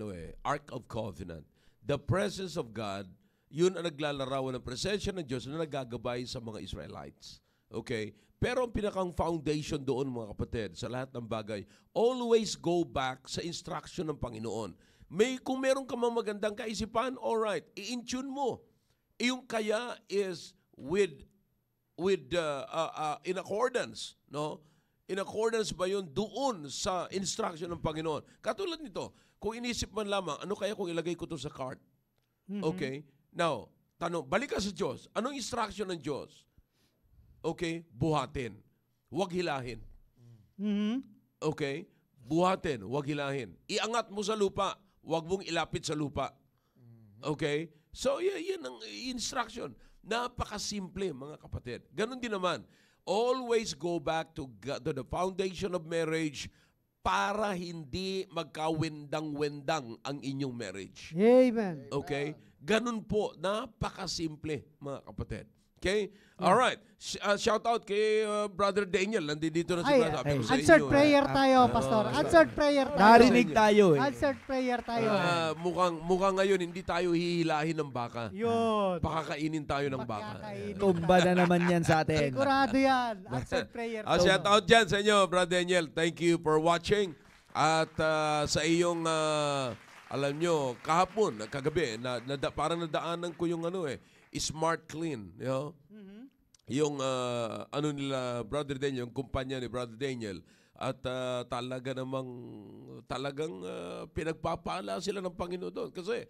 C: Ark of Covenant. The presence of God, yun ang naglalarawan ng presensya ng Diyos na nagagabay sa mga Israelites. Okay? Pero ang pinakang foundation doon, mga kapatid, sa lahat ng bagay, always go back sa instruction ng Panginoon. Kung meron ka mga magandang kaisipan, alright, i-intune mo. Yung kaya is in accordance, no? In accordance ba yun doon sa instruction ng Panginoon? Katulad nito, kung inisip man lamang, ano kaya kung ilagay ko to sa cart? Okay? Now, tanong, balik ka sa Diyos. Anong instruction ng Diyos? Okay? Buhatin. Huwag hilahin. Okay? Buhatin. Huwag hilahin. Iangat mo sa lupa. Huwag mong ilapit sa lupa. Okay? So, yan ang instruction. Napakasimple, mga kapatid. Ganon din naman. Always go back to the foundation of marriage para hindi magkawendang-wendang ang inyong marriage.
A: Amen.
C: Okay? Ganun po, napakasimple, mga kapatid. Okay? All right. Shout out kay Brother Daniel. Nandito na si Brother. Sabi ko sa
A: Answered
C: inyo,
A: prayer tayo, Pastor. Answered prayer tayo.
B: Narinig tayo eh.
A: Answered prayer tayo.
C: mukhang ngayon hindi tayo hihilahin ng baka.
A: Yun.
C: Pakakainin tayo ng baka.
A: Pagkakainin
B: Tumba
A: tayo.
B: na naman yan sa atin.
A: Sigurado yan. Answered prayer tayo.
C: Shout out dyan sa inyo, Brother Daniel. Thank you for watching. At sa iyong, alam nyo, kahapon, kagabi, parang nadaanan ko yung Smart Clean. You know? Yung nila, Brother Daniel, yung kumpanya ni Brother Daniel. At talagang pinagpapala sila ng Panginoon doon. Kasi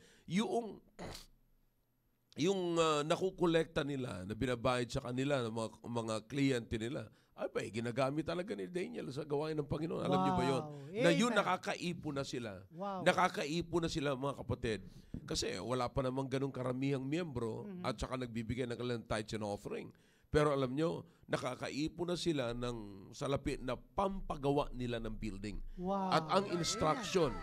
C: yung nakukolekta nila, na binabayad sa kanila ng mga kliyente nila, ay ginagamit talaga ni Daniel sa gawain ng Panginoon. Alam niyo ba yun? Na yun, nakakaipon na sila.
A: Wow.
C: Nakakaipon na sila, mga kapatid. Kasi wala pa namang ganong karamihang miyembro at saka nagbibigay ng kanilang tithes and offering. Pero alam nyo, nakakaipon na sila ng salapi na pampagawa nila ng building.
A: Wow.
C: At ang instruction,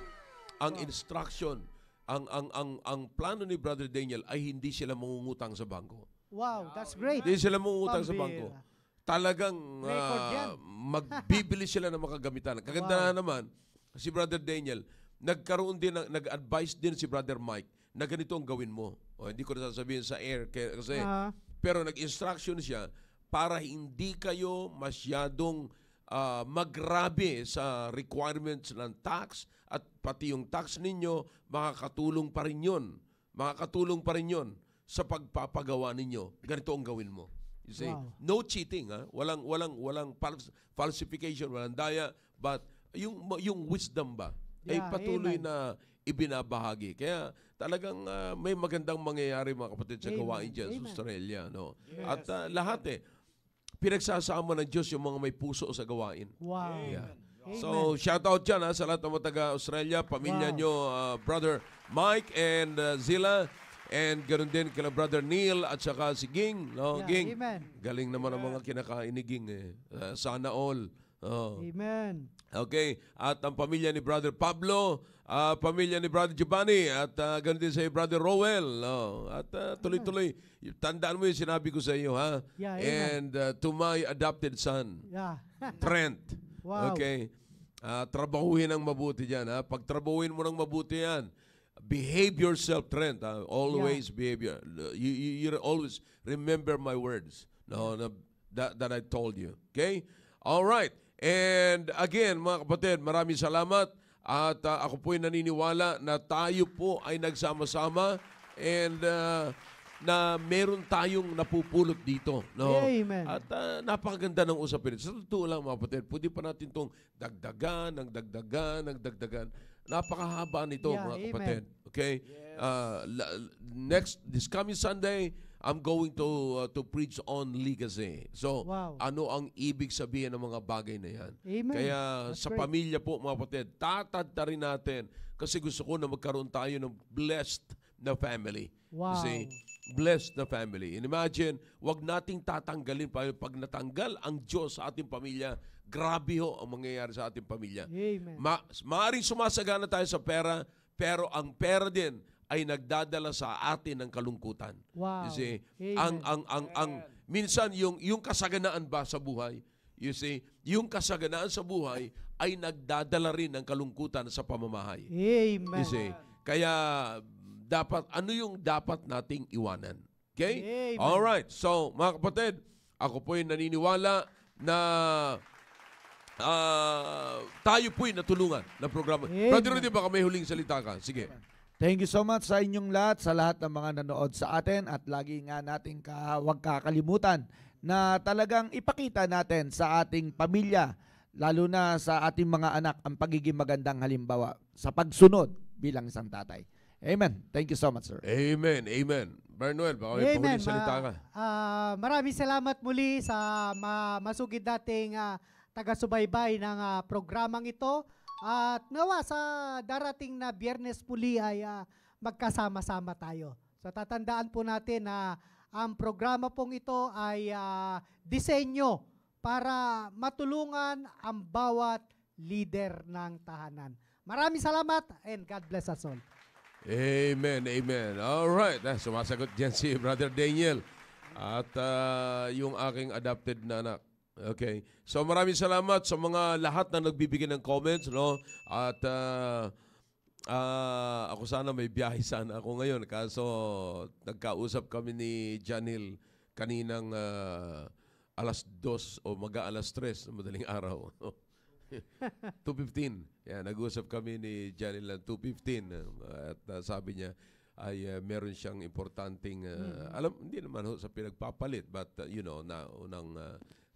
C: ang plano ni Brother Daniel ay hindi sila mangungutang sa bangko.
A: Wow, that's great.
C: Hindi sila mangungutang sa bangko.
A: Pambira.
C: Talagang
A: Record yan.
C: magbibili sila ng makagamitan. Kaganda na naman, si Brother Daniel, nag-advise din si Brother Mike na ganito ang gawin mo. Hindi ko na sasabihin sa air kasi pero nag-instruction siya para hindi kayo masyadong magrabe sa requirements ng tax at pati yung tax ninyo, makakatulong pa rin yun. Makakatulong pa rin yun sa pagpapagawa ninyo. Ganito ang gawin mo. You see, no cheating, ha? Walang falsification, walang daya, but yung wisdom ba ay patuloy na ibinabahagi. Kaya talagang may magandang mangyayari, mga kapatid, sa gawain dyan sa Australia, no? At lahat pinagsasama ng Diyos yung mga may puso sa gawain.
A: Wow.
C: Yeah. So, shout out dyan sa lahat ng mga taga-Australia, pamilya nyo, Brother Mike and Zilla, and ganoon din kila Brother Neil at saka si Ging. No? Ging, galing naman ang mga kinakain ni Ging. Sana all.
A: Amen.
C: Okay, at ang pamilya ni Brother Pablo, pamilya ni Brother Giovanni, at ganoon din sa Brother Rowell. At tuloy-tuloy, tandaan mo yung sinabi ko sa iyo, ha?
A: Yeah,
C: and to my adopted son, Trent.
A: Wow.
C: Okay, trabahuhin ng mabuti dyan. Ha? Pag trabahuhin mo ng mabuti yan, behave yourself, Trent. Always behave. You always remember my words that I told you. Okay? All right. And again, mga kapatid, maraming salamat. At ako po'y naniniwala na tayo po ay nagsama-sama and na meron tayong napupulot dito. No?
A: Amen.
C: At napakaganda ng usapin. Sa totoo lang, mga kapatid, pwede pa natin itong dagdagan. Napakahaba nito, mga kapatid. Okay? This coming Sunday, I'm going to preach on legacy. So, ano ang ibig sabihin ng mga bagay na yan?
A: Amen.
C: Kaya sa pamilya po, mga kapatid, tatadta rin natin kasi gusto ko na magkaroon tayo ng blessed na family.
A: Wow.
C: You see? Blessed na family. And imagine, wag nating tatanggalin pa. Pag natanggal ang Diyos sa ating pamilya, grabe ho ang mangyayari sa ating pamilya.
A: Amen.
C: Maaring sumasagana tayo sa pera, pero ang pera din ay nagdadala sa atin ng kalungkutan.
A: Wow.
C: You see?
A: Amen.
C: Minsan yung kasaganaan ba sa buhay, you see, yung kasaganaan sa buhay ay nagdadala rin ng kalungkutan sa pamamahay.
A: Amen.
C: You see? Kaya ano yung dapat nating iwanan? Okay?
A: Amen.
C: Alright. So, mga kapatid, ako po'y naniniwala na tayo po'y natulungan ng programa.
A: Amen.
C: Brother Rudy, baka may huling salita ka. Sige.
B: Thank you so much sa inyong lahat, sa lahat ng mga nanood sa atin, at lagi nga nating huwag kakalimutan na talagang ipakita natin sa ating pamilya, lalo na sa ating mga anak, ang pagiging magandang halimbawa sa pagsunod bilang isang tatay. Amen. Thank you so much, sir.
C: Amen. Brother Noel, baka may huling salita ka.
A: Maraming salamat muli sa masugid nating taga-subaybay ng programang ito. At nawa sa darating na Biyernes muli ay magkasama-sama tayo. So tatandaan po natin na ang programa pong ito ay disenyo para matulungan ang bawat leader ng tahanan. Maraming salamat and God bless us all.
C: Amen. All right. Sumasagot dyan si Brother Daniel at yung aking adopted na anak. Okay. So maraming salamat sa mga lahat na nagbibigay ng comments, no? At ako sana may biyahe sana ako ngayon kaso nagkausap kami ni Janil kaninang alas 2 o mag-alas 3 na madaling araw. 2:15. Yeah, nag-usap kami ni Janil ng 2:15 at sabi niya ay meron siyang importanteng hindi naman sa pinagpapalit but na unang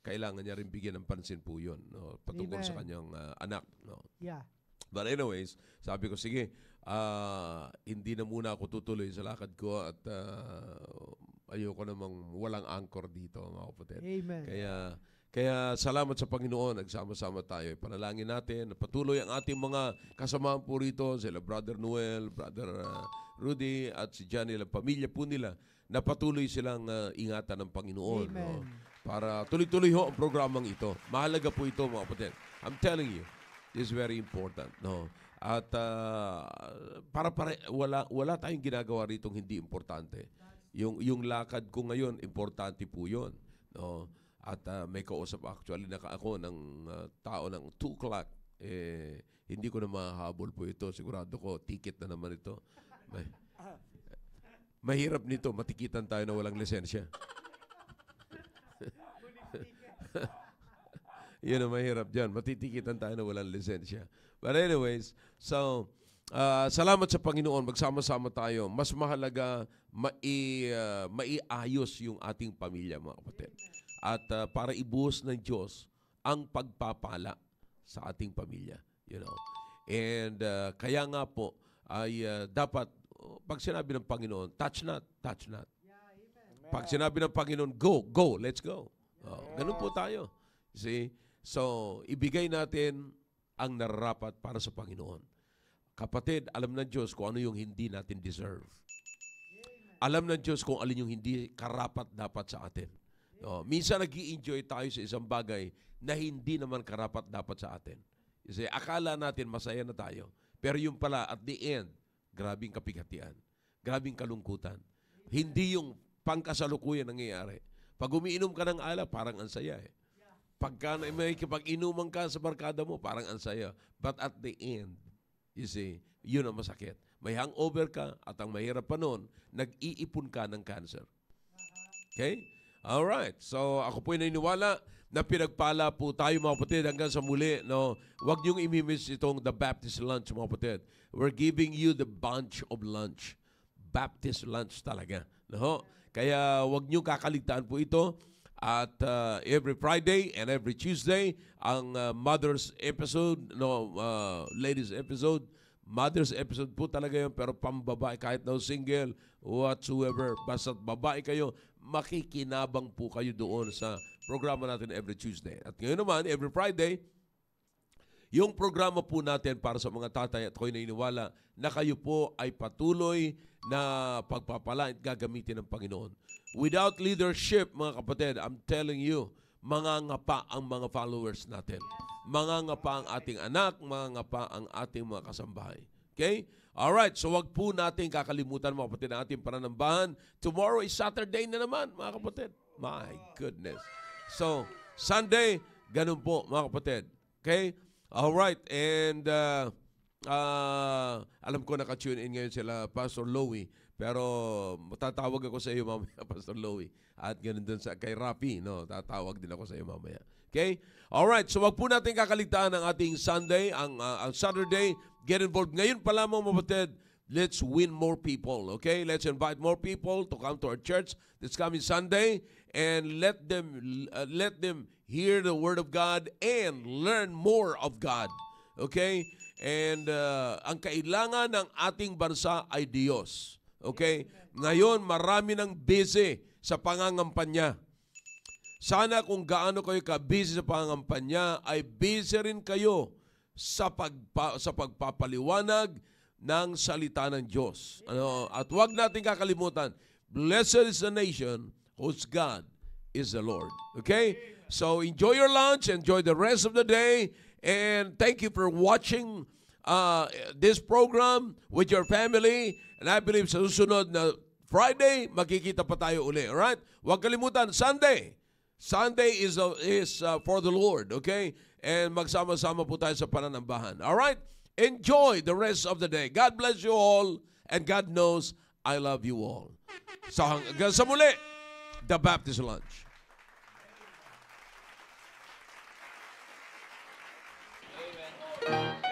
C: kailangan niya rin bigyan ng pansin po yun, no? Patungkol sa kanyang anak. No?
A: Yeah.
C: But anyways, sabi ko, sige, hindi na muna ako tutuloy sa lakad ko at ayoko namang walang anchor dito, mga kapatid.
A: Amen.
C: Kaya salamat sa Panginoon, nagsama-sama tayo. Panalangin natin na patuloy ang ating mga kasamahan po rito, sila Brother Noel, Brother Rudy, at si Johnny, ang pamilya po nila, na patuloy silang ingatan ng Panginoon.
A: Amen.
C: No? Para tuloy-tuloy ho ang programang ito. Mahalaga po ito, mga kapatid. I'm telling you, this is very important. No? At wala tayong ginagawa rito hindi importante. Yung lakad ko ngayon, importante po yun. No? At may kausap actually ako ng tao ng 2 o'clock. Hindi ko na mahahabol po ito. Sigurado ko, ticket na naman ito. Mahirap nito, matikitan tayo na walang lisensya. Yun ang mahirap dyan. Matitikitan tayo na walang lisensya. But anyways, so, salamat sa Panginoon. Magsama-sama tayo. Mas mahalaga, maiayos yung ating pamilya, mga kapatid. At para ibuhos ng Diyos ang pagpapala sa ating pamilya. You know. And kaya nga po, ay dapat, pag sinabi ng Panginoon, touch not, touch not. Pag sinabi ng Panginoon, go, go, let's go. Ganun po tayo. See? So, ibigay natin ang nararapat para sa Panginoon. Kapatid, alam ng Diyos kung ano yung hindi natin deserve. Alam ng Diyos kung alin yung hindi karapat dapat sa atin. Minsan nag-i-enjoy tayo sa isang bagay na hindi naman karapat dapat sa atin. Kasi akala natin masaya na tayo. Pero yung pala, at the end, grabing kapigatian. Grabing kalungkutan. Hindi yung pangkasalukuyan nangyayari. Pag umiinom ka ng alak, parang ang saya eh. Pagka may inuman ka sa barkada mo, parang ang saya. But at the end, you see, yun ang masakit. May hangover ka at ang mahirap pa nun, nag-iipon ka ng cancer. Okay? Alright. So, ako po naniniwala na pinagpala po tayo mga kapatid hanggang sa muli. No? Huwag niyong imimiss itong The Baptist Lunch mga kapatid. We're giving you the bunch of lunch. Baptist lunch talaga. No? Kaya huwag niyong kakaligtaan po ito. At every Friday and every Tuesday, ang Mother's episode, ladies episode, Mother's episode po talaga yun, pero pambabae, kahit na single, whatsoever, basta't babae kayo, makikinabang po kayo doon sa programa natin every Tuesday. At ngayon naman, every Friday, yung programa po natin para sa mga tatay at ako'y naniniwala na kayo po ay patuloy na pagpapalain at gagamitin ng Panginoon. Without leadership, mga kapatid, I'm telling you, mangangapa ang mga followers natin. Mangangapa ang ating anak, mangangapa ang ating mga kasambahay. Okay? Alright, so wag po natin kakalimutan mga kapatid ang ating pananambahan. Tomorrow is Saturday na naman, mga kapatid. My goodness. So, Sunday, ganun po, mga kapatid. Okay? Alright, and alam ko naka-tune in ngayon sila, Pastor Louie. Pero tatawag ako sa iyo mamaya, Pastor Louie. At ganun dun kay Rafi, no? Tatawag din ako sa iyo mamaya. Okay? Alright, so wag po natin kakaligtaan ang ating Sunday, ang Saturday. Get involved. Ngayon pa lamang, mapatid, let's win more people. Okay? Let's invite more people to come to our church this coming Sunday and let them hear the Word of God and learn more of God. Okay? And ang kailangan ng ating bansa ay Diyos. Okay? Ngayon, marami nang busy sa pangangampanya. Sana kung gaano kayo ka-busy sa pangangampanya, ay busy rin kayo sa pagpapaliwanag ng salita ng Diyos. At huwag natin kakalimutan, blessed is the nation whose God is the Lord. Okay? So enjoy your lunch, enjoy the rest of the day, and thank you for watching this program with your family. And I believe sa susunod na Friday, makikita pa tayo uli. Alright? Huwag kalimutan, Sunday is for the Lord. Okay? And magsama-sama po tayo sa pananambahan. Alright? Enjoy the rest of the day. God bless you all, and God knows I love you all. So hanggang sa muli, The Baptist Lunch.
D: Amen.